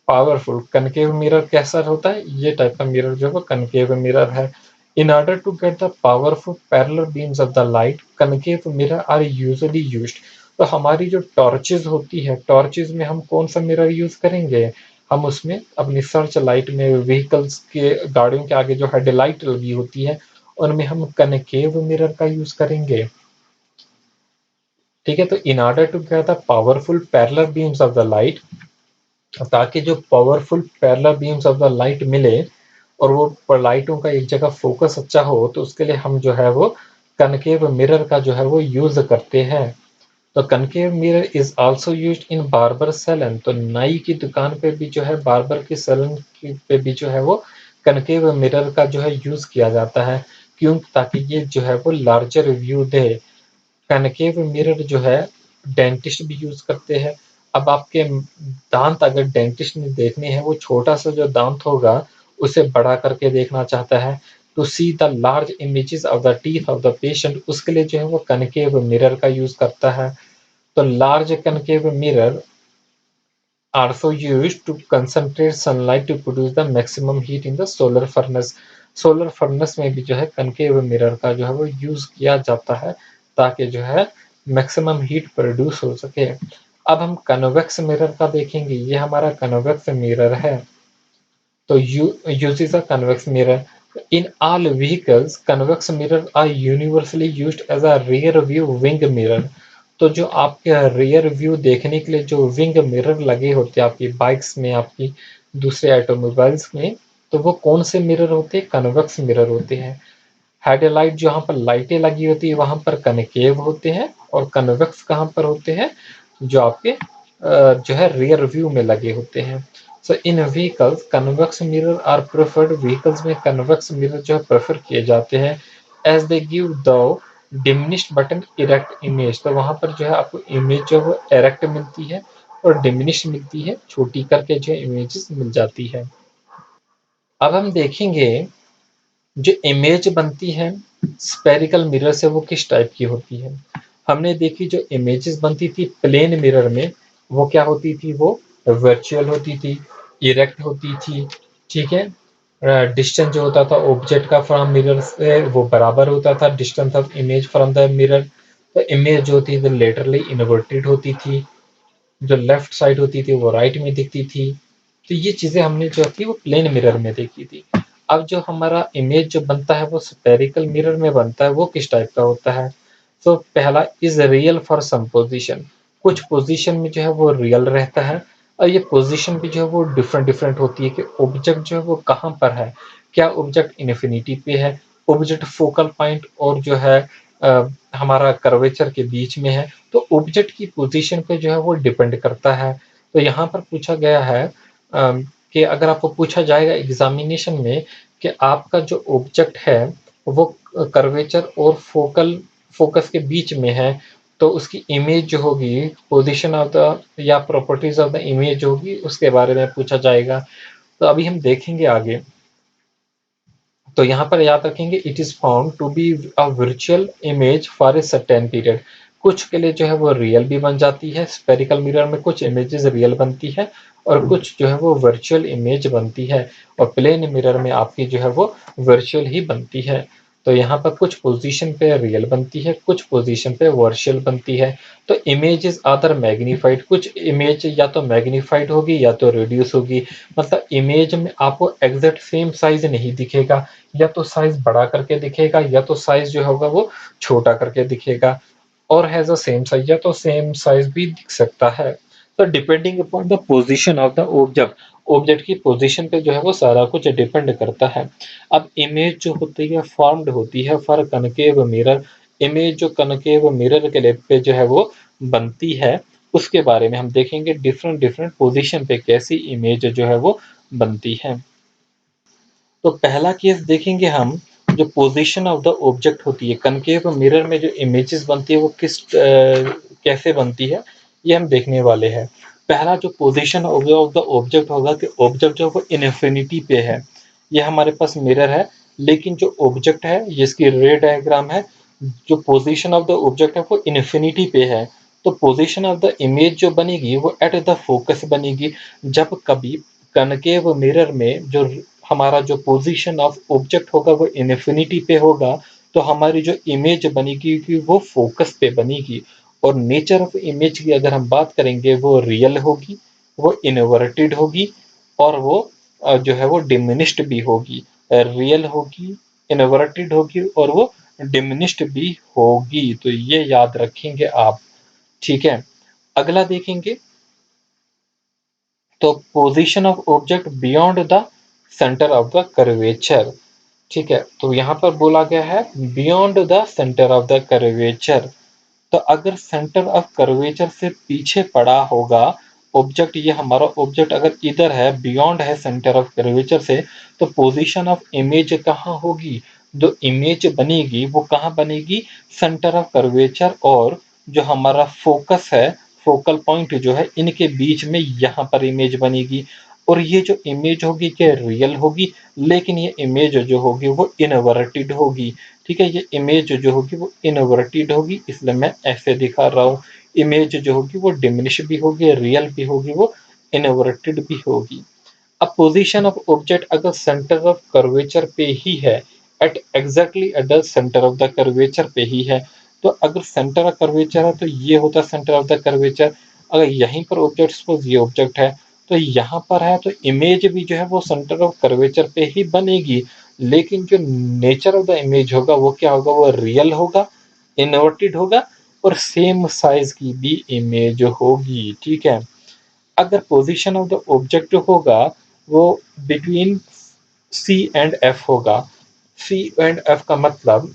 powerful, concave mirror कैसा होता है, ये टाइप का मिरर जो है वो कनकेव मिरर है। In order to get the powerful parallel beams of the light, concave mirror are usually used. तो हमारी जो टॉर्चेज होती है, टॉर्चेज में हम कौन सा मिरर यूज करेंगे, हम उसमें अपनी सर्च लाइट में व्हीकल्स के, गाड़ियों के आगे जो हेडलाइट लगी होती है उनमें हम कनकेव मिरर का यूज करेंगे। ठीक है, तो in order to get the powerful parallel beams of the light, ताकि जो powerful parallel beams of the light मिले और वो लाइटों का एक जगह फोकस अच्छा हो, तो उसके लिए हम जो है वो कनकेव मिरर का जो है वो यूज करते हैं। तो concave mirror is also used in barber salon, तो नाई की दुकान पे भी जो है, बार्बर की सैलून पे भी जो है वो कनकेव मिरर का जो है यूज किया जाता है। क्यों, ताकि ये जो है वो लार्जर व्यू दे। कनकेव मिरर जो है डेंटिस्ट भी यूज करते हैं। अब आपके दांत अगर डेंटिस्ट ने देखने हैं, वो छोटा सा जो दांत होगा उसे बड़ा करके देखना चाहता है, to see the large images of the teeth of the patient, उसके लिए जो है वो कनकेव मिरर का यूज करता है। तो large concave mirror also used to concentrate sunlight to produce the maximum heat in the solar furnace. Solar furnace में भी जो है कनकेव मिरर का जो है वो यूज किया जाता है, ताकि जो है मैक्सिमम हीट प्रोड्यूस हो सके। अब हम कन्वेक्स मिरर का देखेंगे। ये हमारा कन्वेक्स मिरर है। तो uses a convex mirror. In all vehicles, convex mirror are universally used as a rear view wing mirror. तो जो आपके rear view देखने के लिए जो wing mirror लगे होते हैं आपकी बाइक्स में, आपकी दूसरे ऑटोमोबाइल्स में, तो वो कौन से मिरर होते हैं, कन्वेक्स मिरर होते हैं। हेडलाइट जहाँ पर लाइटें लगी होती है वहां पर कनकेव होते हैं, और कन्वेक्स कहाँ पर होते हैं, जो आपके जो है रियर व्यू में लगे होते हैं। So in vehicles convex mirror are preferred, vehicles में कन्वेक्स मिरर जो है प्रेफर किए जाते हैं, as they give the diminished but an erect image. तो वहां पर जो है आपको इमेज जो है वो इरेक्ट मिलती है और डिमिनिश मिलती है, छोटी करके जो इमेजेस मिल जाती है। अब हम देखेंगे जो इमेज बनती है स्पेरिकल मिरर से, वो किस टाइप की होती है। हमने देखी जो इमेजेस बनती थी प्लेन मिरर में, वो क्या होती थी, वो वर्चुअल होती थी, इरेक्ट होती थी। ठीक है, डिस्टेंस जो होता था ऑब्जेक्ट का फ्रॉम मिरर से वो बराबर होता था distance of image from the mirror. तो इमेज जो होती थी लेटरली इन्वर्टेड होती थी, जो लेफ्ट साइड होती थी वो राइट में दिखती थी। तो ये चीजें हमने जो थी वो प्लेन मिरर में देखी थी। अब जो हमारा इमेज जो बनता है वो स्पेरिकल मिरर में बनता है, वो किस टाइप का होता है। तो पहला is real for some position, कुछ पोजीशन में जो है वो रियल रहता है, और ये पोजीशन भी जो है वो डिफरेंट डिफरेंट होती है कि ऑब्जेक्ट जो है वो कहाँ पर है। क्या ऑब्जेक्ट इन्फिनिटी पे है, ऑब्जेक्ट फोकल पॉइंट और जो है हमारा कर्वेचर के बीच में है। तो ऑब्जेक्ट की पोजीशन पे जो है वो डिपेंड करता है। तो यहाँ पर पूछा गया है कि अगर आपको पूछा जाएगा एग्जामिनेशन में कि आपका जो ऑब्जेक्ट है वो कर्वेचर और फोकस के बीच में है, तो उसकी इमेज जो होगी, पोजीशन ऑफ द या प्रॉपर्टीज ऑफ द इमेज होगी, उसके बारे में पूछा जाएगा। तो अभी हम देखेंगे आगे। तो यहाँ पर याद रखेंगे it is found to be a virtual image for a certain period. कुछ के लिए जो है वो रियल भी बन जाती है, स्पेरिकल मिरर में कुछ इमेजेस रियल बनती है और कुछ जो है वो वर्चुअल इमेज बनती है, और प्लेन मिरर में आपकी जो है वो वर्चुअल ही बनती है। तो यहाँ पर कुछ पोजीशन पे रियल बनती है, कुछ पोजीशन पे वर्चुअल बनती है। तो इमेज इज अदर मैग्नीफाइड, कुछ इमेज या तो मैग्नीफाइड होगी या तो रिड्यूस होगी। मतलब इमेज में आपको एग्जैक्ट सेम साइज नहीं दिखेगा, या तो साइज बड़ा करके दिखेगा या तो साइज जो होगा वो छोटा करके दिखेगा, और हैज अ सेम साइज या तो सेम साइज भी दिख सकता है। तो depending upon the position of the object, object की पोजीशन पे जो है वो सारा कुछ डिपेंड करता है। अब इमेज जो होती है फॉर्म्ड होती है फॉर कनकेव मिरर, इमेज जो कनकेव मिरर के लिए पे जो है वो बनती है, उसके बारे में हम देखेंगे डिफरेंट डिफरेंट पोजीशन पे कैसी इमेज जो है वो बनती है। तो पहला केस देखेंगे हम, जो पोजीशन ऑफ द ऑब्जेक्ट होती है कनकेव मिरर में जो इमेजेस बनती है वो किस कैसे बनती है ये हम देखने वाले हैं। पहला जो पोजीशन ऑफ द ऑब्जेक्ट होगा कि ऑब्जेक्ट जो है वो इन्फिनिटी पे है। ये हमारे पास मिरर है, लेकिन जो ऑब्जेक्ट है जिसकी रे डायग्राम है, जो पोजीशन ऑफ द ऑब्जेक्ट है वो इन्फिनिटी पे है। तो पोजीशन ऑफ द इमेज जो बनेगी वो एट द फोकस बनेगी। जब कभी कनकेव मिरर में जो हमारा जो पोजीशन ऑफ ऑब्जेक्ट होगा वो इन्फिनिटी पे होगा, तो हमारी जो इमेज बनेगी कि वो फोकस पे बनेगी। और नेचर ऑफ इमेज की अगर हम बात करेंगे वो रियल होगी, वो इन्वर्टेड होगी, और वो जो है वो डिमिनिश्ड भी होगी। रियल होगी, इन्वर्टेड होगी और वो डिमिनिश्ड भी होगी। तो ये याद रखेंगे आप। ठीक है, अगला देखेंगे तो position of object beyond the centre of the curvature. ठीक है, तो यहाँ पर बोला गया है beyond the centre of the curvature. तो अगर सेंटर ऑफ कर्वेचर से पीछे पड़ा होगा ऑब्जेक्ट, ये हमारा ऑब्जेक्ट अगर इधर है, बियॉन्ड है सेंटर ऑफ कर्वेचर से, तो पोजीशन ऑफ इमेज कहाँ होगी? जो इमेज बनेगी वो कहाँ बनेगी? सेंटर ऑफ कर्वेचर और जो हमारा फोकस है, फोकल पॉइंट जो है, इनके बीच में यहाँ पर इमेज बनेगी। और ये जो इमेज होगी क्या रियल होगी, लेकिन ये इमेज जो होगी वो इनवर्टेड होगी। ठीक है, ये इमेज जो होगी वो इनवर्टेड होगी, इसलिए मैं ऐसे दिखा रहा हूँ। इमेज जो होगी वो डिमिनिश भी होगी, रियल भी होगी, वो इनवर्टेड भी होगी। अब पोजीशन ऑफ ऑब्जेक्ट अगर सेंटर ऑफ कर्वेचर पे ही है, at exactly at the centre of the curvature पे ही है, तो अगर सेंटर ऑफ कर्वेचर है तो ये होता है सेंटर ऑफ द कर्वेचर। अगर यहीं पर ऑब्जेक्ट, सपोज ये ऑब्जेक्ट है तो यहाँ पर है, तो इमेज भी जो है वो सेंटर ऑफ कर्वेचर पे ही बनेगी। लेकिन जो नेचर ऑफ द इमेज होगा वो क्या होगा? वो रियल होगा, इन्वर्टेड होगा, और सेम साइज की भी इमेज होगी। ठीक है, अगर पोजीशन ऑफ द ऑब्जेक्ट होगा वो बिटवीन सी एंड एफ होगा। सी एंड एफ का मतलब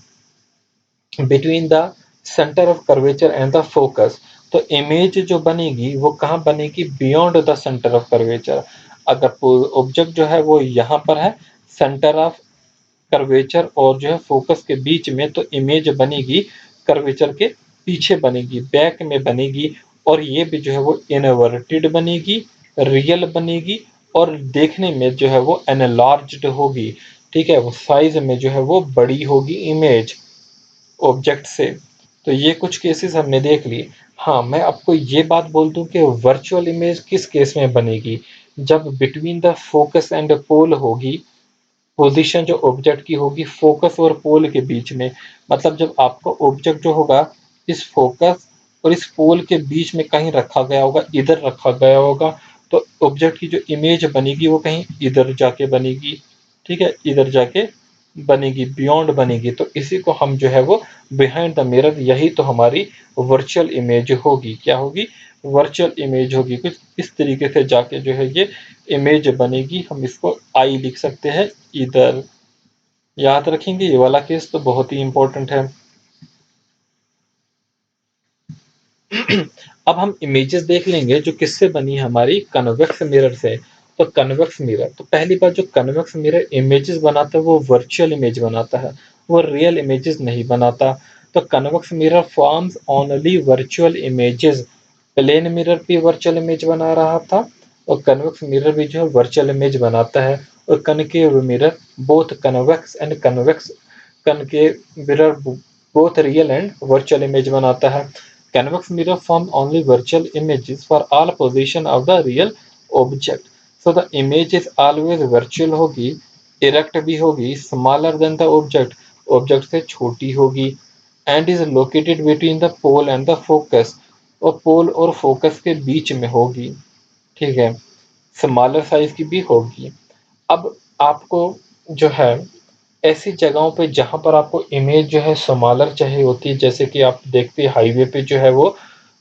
between the centre of curvature and the focus. तो इमेज जो बनेगी वो कहाँ बनेगी? Beyond the centre of curvature. अगर ऑब्जेक्ट जो है वो यहाँ पर है, सेंटर ऑफ कर्वेचर और जो है फोकस के बीच में, तो इमेज बनेगी कर्वेचर के पीछे बनेगी, बैक में बनेगी। और ये भी जो है वो इनवर्टेड बनेगी, रियल बनेगी, और देखने में जो है वो एनलार्ज्ड होगी। ठीक है, वो साइज में जो है वो बड़ी होगी इमेज ऑब्जेक्ट से। तो ये कुछ केसेस हमने देख लिए। हाँ, मैं आपको ये बात बोल दूं कि वर्चुअल इमेज किस केस में बनेगी? जब between the focus and pole होगी, पोजीशन जो ऑब्जेक्ट की होगी फोकस और पोल के बीच में। मतलब जब आपका ऑब्जेक्ट जो होगा इस फोकस और इस पोल के बीच में कहीं रखा गया होगा, इधर रखा गया होगा, तो ऑब्जेक्ट की जो इमेज बनेगी वो कहीं इधर जाके बनेगी। ठीक है, इधर जाके बनेगी, बियॉन्ड बनेगी। तो इसी को हम जो है वो बिहाइंड द मिरर, यही तो हमारी वर्चुअल इमेज होगी। क्या होगी? वर्चुअल इमेज होगी। कुछ इस तरीके से जाके जो है ये इमेज बनेगी। हम इसको आई लिख सकते हैं इधर। याद रखेंगे, ये वाला केस तो बहुत ही इंपॉर्टेंट है। अब हम इमेजेस देख लेंगे जो किससे बनी है, हमारी कन्वेक्स मिरर से। तो कन्वेक्स मिरर, तो पहली बात, जो कन्वेक्स मिरर इमेजेस बनाता है वो वर्चुअल इमेज बनाता है, वो रियल इमेजेस नहीं बनाता। तो convex mirror forms only virtual images. Plane mirror भी वर्चुअल इमेज बना रहा था, और कन्वेक्स मिरर भी जो है वर्चुअल इमेज बनाता है। और concave mirror, both convex and convex concave mirror both real and virtual image बनाता है। Convex mirror form only virtual images for all position of the real object. So the image is always virtual होगी, erect भी होगी, smaller than the object, object से छोटी होगी, and is located between the pole and the focus, और pole और focus के बीच में होगी। ठीक है, स्मॉलर साइज की भी होगी। अब आपको जो है ऐसी जगहों पे जहाँ पर आपको इमेज जो है स्मॉलर चाहिए होती है, जैसे कि आप देखते हैं हाईवे पे जो है वो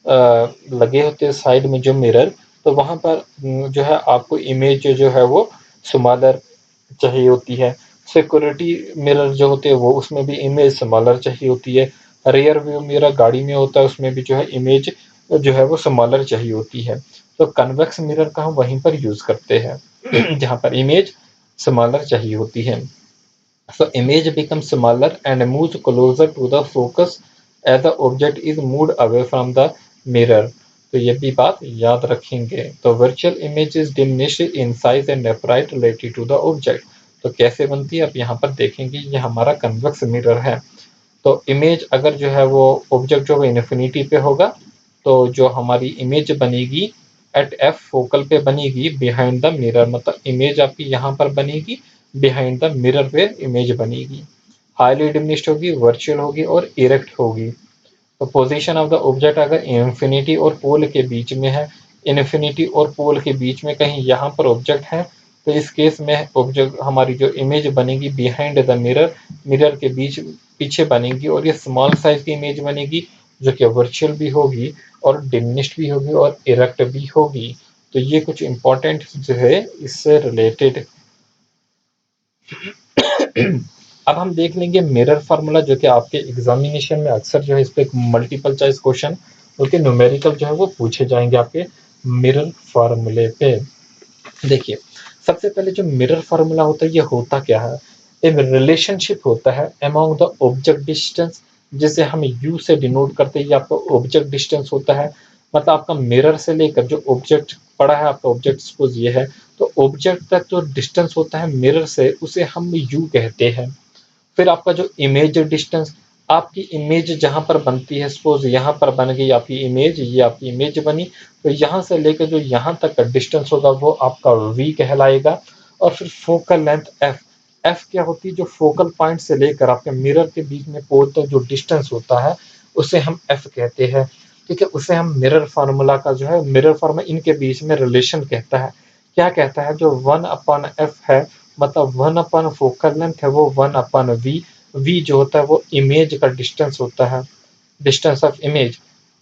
लगे होते हैं साइड में जो मिरर, तो वहाँ पर जो है आपको इमेज जो है वो स्मॉलर चाहिए होती है। सिक्योरिटी मिरर जो होते हैं वो, उसमें भी इमेज स्मॉलर चाहिए होती है। रियर व्यू मिरर गाड़ी में होता है, उसमें भी जो है इमेज जो है वो स्मॉलर चाहिए होती है। तो कन्वेक्स मिरर का हम वहीं पर यूज करते हैं जहाँ पर इमेज स्मॉलर चाहिए होती है। So image becomes smaller and moves closer to the focus as the object is moved away from the mirror. तो ये भी बात याद रखेंगे। तो virtual image is diminished in size and upright related to the object. तो कैसे बनती है, आप यहाँ पर देखेंगे ये हमारा कन्वेक्स मिरर है। तो इमेज अगर जो है वो ऑब्जेक्ट जो है इन्फिनिटी पे होगा, तो जो हमारी इमेज बनेगी एट एफ फोकल पे बनेगी बिहाइंड द मिरर, मतलब इमेज आपकी यहाँ पर बनेगी, बिहाइंड द मिरर पे इमेज बनेगी। हाईली डिमिनिश्ड होगी, वर्चुअल होगी और इरेक्ट होगी। तो पोजीशन ऑफ द ऑब्जेक्ट अगर इन्फिनिटी और पोल के बीच में है, इन्फिनिटी और पोल के बीच में कहीं यहाँ पर ऑब्जेक्ट है, तो इस केस में ऑब्जेक्ट हमारी जो इमेज बनेगी बिहाइंड द मिरर, मिरर के बीच पीछे बनेगी, और ये स्मॉल साइज की इमेज बनेगी जो कि वर्चुअल भी होगी और डिमिनिश्ड भी होगी और इरेक्ट भी होगी। तो ये कुछ इंपॉर्टेंट जो है इससे रिलेटेड। अब हम देख लेंगे मिरर फार्मूला, जो कि आपके एग्जामिनेशन में अक्सर जो है इस पे मल्टीपल चॉइस क्वेश्चन उसके न्यूमेरिकल जो है वो पूछे जाएंगे आपके मिरर फार्मूले पे। देखिए, सबसे पहले जो मिरर फार्मूला होता है ये होता क्या है, एक रिलेशनशिप होता है अमॉन्ग द ऑब्जेक्ट डिस्टेंस, जिसे हम यू से डिनोट करते हैं। ये आपका ऑब्जेक्ट डिस्टेंस होता है, मतलब आपका मिरर से लेकर जो ऑब्जेक्ट पड़ा है, आपका ऑब्जेक्ट सपोज ये है, तो ऑब्जेक्ट तक जो डिस्टेंस होता है मिरर से उसे हम यू कहते हैं। फिर आपका जो इमेज डिस्टेंस, आपकी इमेज जहां पर बनती है, सपोज यहाँ पर बन गई आपकी इमेज, ये आपकी इमेज बनी, तो यहाँ से लेकर जो यहाँ तक का डिस्टेंस होगा वो आपका v कहलाएगा। और फिर फोकल लेंथ f, f क्या होती है, जो फोकल पॉइंट से लेकर आपके मिरर के बीच में पोल तक जो डिस्टेंस होता है उसे हम f कहते हैं। ठीक है, उसे हम मिरर फार्मूला का जो है, मिरर फार्मूला इनके बीच में रिलेशन कहता है। क्या कहता है, जो 1/f है, मतलब 1/, फोकल लेंथ है वो 1/v, v जो होता है वो इमेज का डिस्टेंस होता है, distance of image,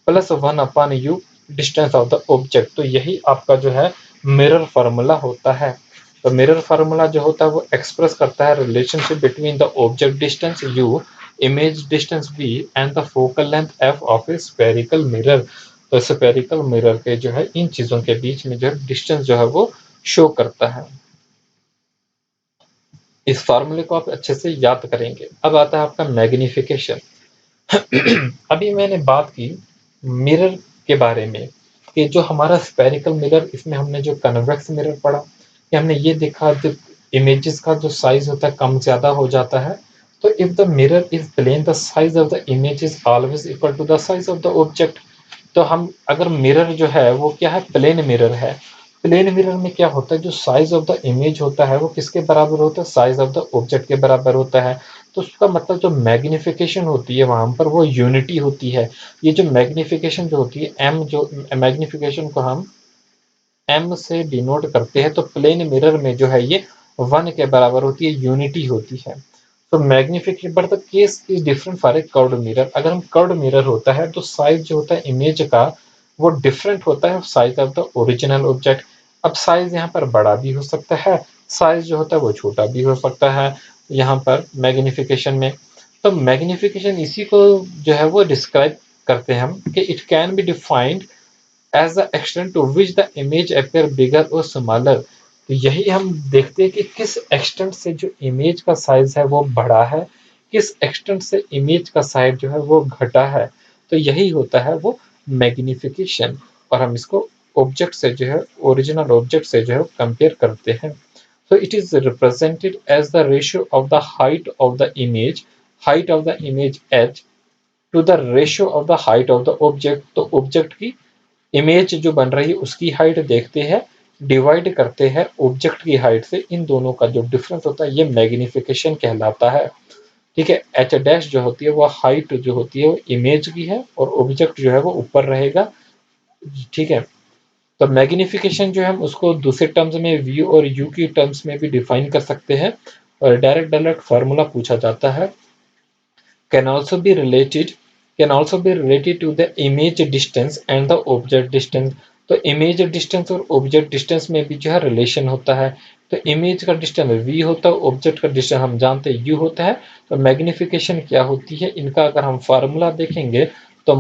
plus 1/u distance of the object. तो यही आपका जो है मिरर फार्मूला होता है। तो मिरर फार्मूला जो होता है वो एक्सप्रेस करता है relationship between the object distance u, image distance v and the focal length f of a spherical mirror. तो स्फेरिकल मिरर के जो है इन चीजों के बीच में जो है डिस्टेंस जो है वो शो करता है। इस फार्मूले को आप अच्छे से याद करेंगे। अब आता है आपका मैग्निफिकेशन। अभी मैंने बात की मिरर के बारे में कि जो हमारा स्फेरिकल मिरर, इसमें हमने जो कन्वेक्स मिरर पढ़ा कि हमने ये देखा जो इमेजेस का जो साइज होता है कम ज्यादा हो जाता है। तो if the mirror is plane the size of the image is always equal to the size of the object. तो हम अगर मिरर जो है वो क्या है, प्लेन मिरर है, प्लेन मिरर में क्या होता है, जो साइज ऑफ द इमेज होता है वो किसके बराबर होता है, साइज ऑफ द ऑब्जेक्ट के बराबर होता है। तो उसका मतलब जो मैग्निफिकेशन होती है वहां पर वो यूनिटी होती है। ये जो मैग्निफिकेशन जो होती है एम, जो मैग्निफिकेशन को हम एम से डिनोट करते हैं, तो प्लेन मिरर में जो है ये 1 के बराबर होती है, यूनिटी होती है। तो magnification but the case is different for a curved mirror. अगर हम कर्व्ड मिरर होता है तो साइज जो होता है इमेज का वो डिफरेंट होता है size of the original object. अब साइज यहाँ पर बड़ा भी हो सकता है, साइज जो होता है वो छोटा भी हो सकता है यहाँ पर मैग्निफिकेशन में। तो मैग्निफिकेशन इसी को जो है वो डिस्क्राइब करते हैं हम कि it can be defined as the extent to which the image appear bigger और स्मॉलर। तो यही हम देखते हैं कि किस एक्सटेंट से जो इमेज का साइज है वो बढ़ा है, किस एक्सटेंट से इमेज का साइज जो है वो घटा है। तो यही होता है वो मैग्निफिकेशन, और हम इसको ऑब्जेक्ट से जो है, ओरिजिनल ऑब्जेक्ट से जो है कंपेयर करते हैं। So it is represented as the ratio of the height of the image h to the ratio of the height of the object। तो ऑब्जेक्ट की इमेज जो बन रही है उसकी हाइट देखते हैं, डिवाइड करते हैं ऑब्जेक्ट की हाइट से, इन दोनों का जो डिफरेंस होता है ये मैग्निफिकेशन कहलाता है। ठीक है, एच डैश जो होती है वो हाइट जो होती है वो इमेज की है और ऑब्जेक्ट जो है वो ऊपर रहेगा। ठीक है, तो मैग्निफिकेशन जो है हम उसको दूसरे टर्म्स में वी और यू की टर्म्स में भी डिफाइन कर सकते हैं। और डायरेक्ट डायरेक्ट फार्मूला पूछा जाता है, can also be related can also be related to the image distance and the object distance। तो इमेज डिस्टेंस और ऑब्जेक्ट डिस्टेंस में भी जो है रिलेशन होता है। तो इमेज का डिस्टेंस v होता है, ऑब्जेक्ट का डिस्टेंस हम जानते हैं u होता है। तो मैग्निफिकेशन क्या होती है इनका अगर हम फार्मूला देखेंगे तो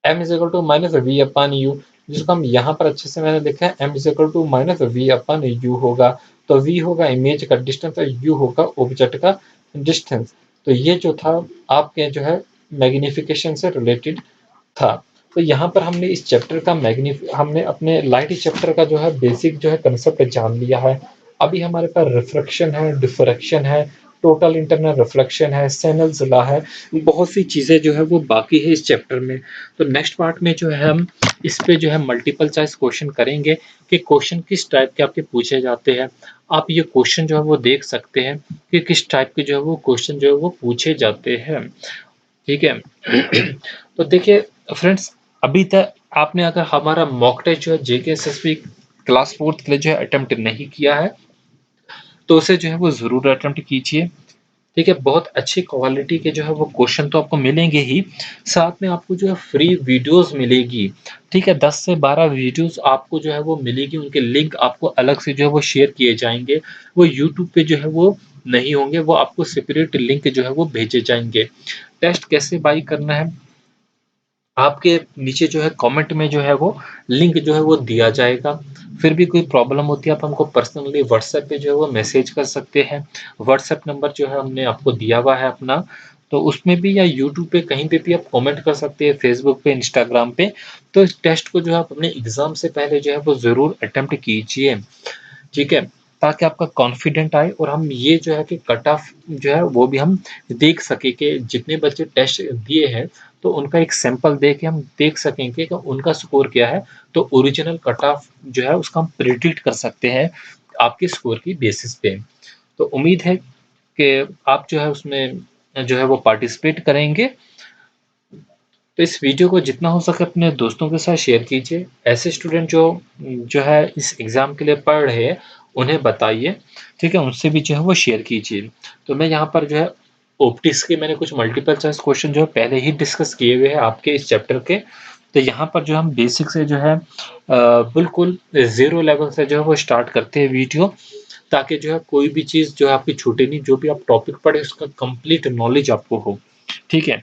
m is equal to minus v upon u, जिसको हम यहाँ पर अच्छे से मैंने देखा है m is equal to minus v upon u होगा। तो v होगा इमेज का डिस्टेंस और u होगा ऑब्जेक्ट का डिस्टेंस। तो ये जो था आपके जो है मैग्नीफिकेशन से रिलेटेड था। तो यहाँ पर हमने इस चैप्टर का हमने अपने लाइट चैप्टर का जो है बेसिक जो है कंसेप्ट जान लिया है। अभी हमारे पास रिफ्रैक्शन है, डिफ्रैक्शन है, टोटल इंटरनल रिफ्लेक्शन है, स्नेल्स लॉ है, बहुत सी चीज़ें जो है वो बाकी है इस चैप्टर में। तो नेक्स्ट पार्ट में जो है हम इस पे जो है मल्टीपल चॉइस क्वेश्चन करेंगे कि क्वेश्चन किस टाइप के आपके पूछे जाते हैं। आप ये क्वेश्चन जो है वो देख सकते हैं कि किस टाइप के जो है वो क्वेश्चन जो है वो पूछे जाते हैं। ठीक है। तो देखिए फ्रेंड्स, अभी तक आपने अगर हमारा मॉक टेस्ट जो है जेके एसएसबी क्लास 4th के लिए जो है अटेम्प्ट नहीं किया है, तो उसे जो है वो ज़रूर अटेम्प्ट कीजिए। ठीक है, बहुत अच्छी क्वालिटी के जो है वो क्वेश्चन तो आपको मिलेंगे ही, साथ में आपको जो है फ्री वीडियोस मिलेगी। ठीक है, 10 से 12 वीडियोस आपको जो है वो मिलेगी, उनके लिंक आपको अलग से जो है वो शेयर किए जाएंगे। वो यूट्यूब पे जो है वो नहीं होंगे, वो आपको सेपरेट लिंक जो है वो भेजे जाएंगे। टेस्ट कैसे बाई करना है, आपके नीचे जो है कमेंट में जो है वो लिंक जो है वो दिया जाएगा। फिर भी कोई प्रॉब्लम होती है आप हमको पर्सनली व्हाट्सएप पे जो है वो मैसेज कर सकते हैं। व्हाट्सएप नंबर जो है हमने आपको दिया हुआ है अपना, तो उसमें भी या यूट्यूब पे कहीं पे भी आप कमेंट कर सकते हैं, फेसबुक पे, इंस्टाग्राम पे। तो इस टेस्ट को जो है आप अपने एग्जाम से पहले जो है वो ज़रूर अटेम्प्ट कीजिए। ठीक है, ताकि आपका कॉन्फिडेंट आए और हम ये जो है कि कट ऑफ जो है वो भी हम देख सके कि जितने बच्चे टेस्ट दिए हैं, तो उनका एक सैंपल दे के हम देख सकेंगे कि उनका स्कोर क्या है। तो ओरिजिनल कट ऑफ जो है उसका हम प्रिडिक्ट कर सकते हैं आपके स्कोर की बेसिस पे। तो उम्मीद है कि आप जो है उसमें जो है वो पार्टिसिपेट करेंगे। तो इस वीडियो को जितना हो सके अपने दोस्तों के साथ शेयर कीजिए। ऐसे स्टूडेंट जो जो है इस एग्ज़ाम के लिए पढ़ रहे हैं, उन्हें बताइए। ठीक है, उनसे भी जो है वो शेयर कीजिए। तो मैं यहाँ पर जो है ऑप्टिक्स के मैंने कुछ मल्टीपल चॉइस क्वेश्चन जो है पहले ही डिस्कस किए हुए हैं आपके इस चैप्टर के। तो यहाँ पर जो हम बेसिक से जो है बिल्कुल ज़ीरो लेवल से जो है वो स्टार्ट करते हैं वीडियो, ताकि जो है कोई भी चीज़ जो है आपकी छूटे नहीं, जो भी आप टॉपिक पढ़े उसका कंप्लीट नॉलेज आपको हो। ठीक है।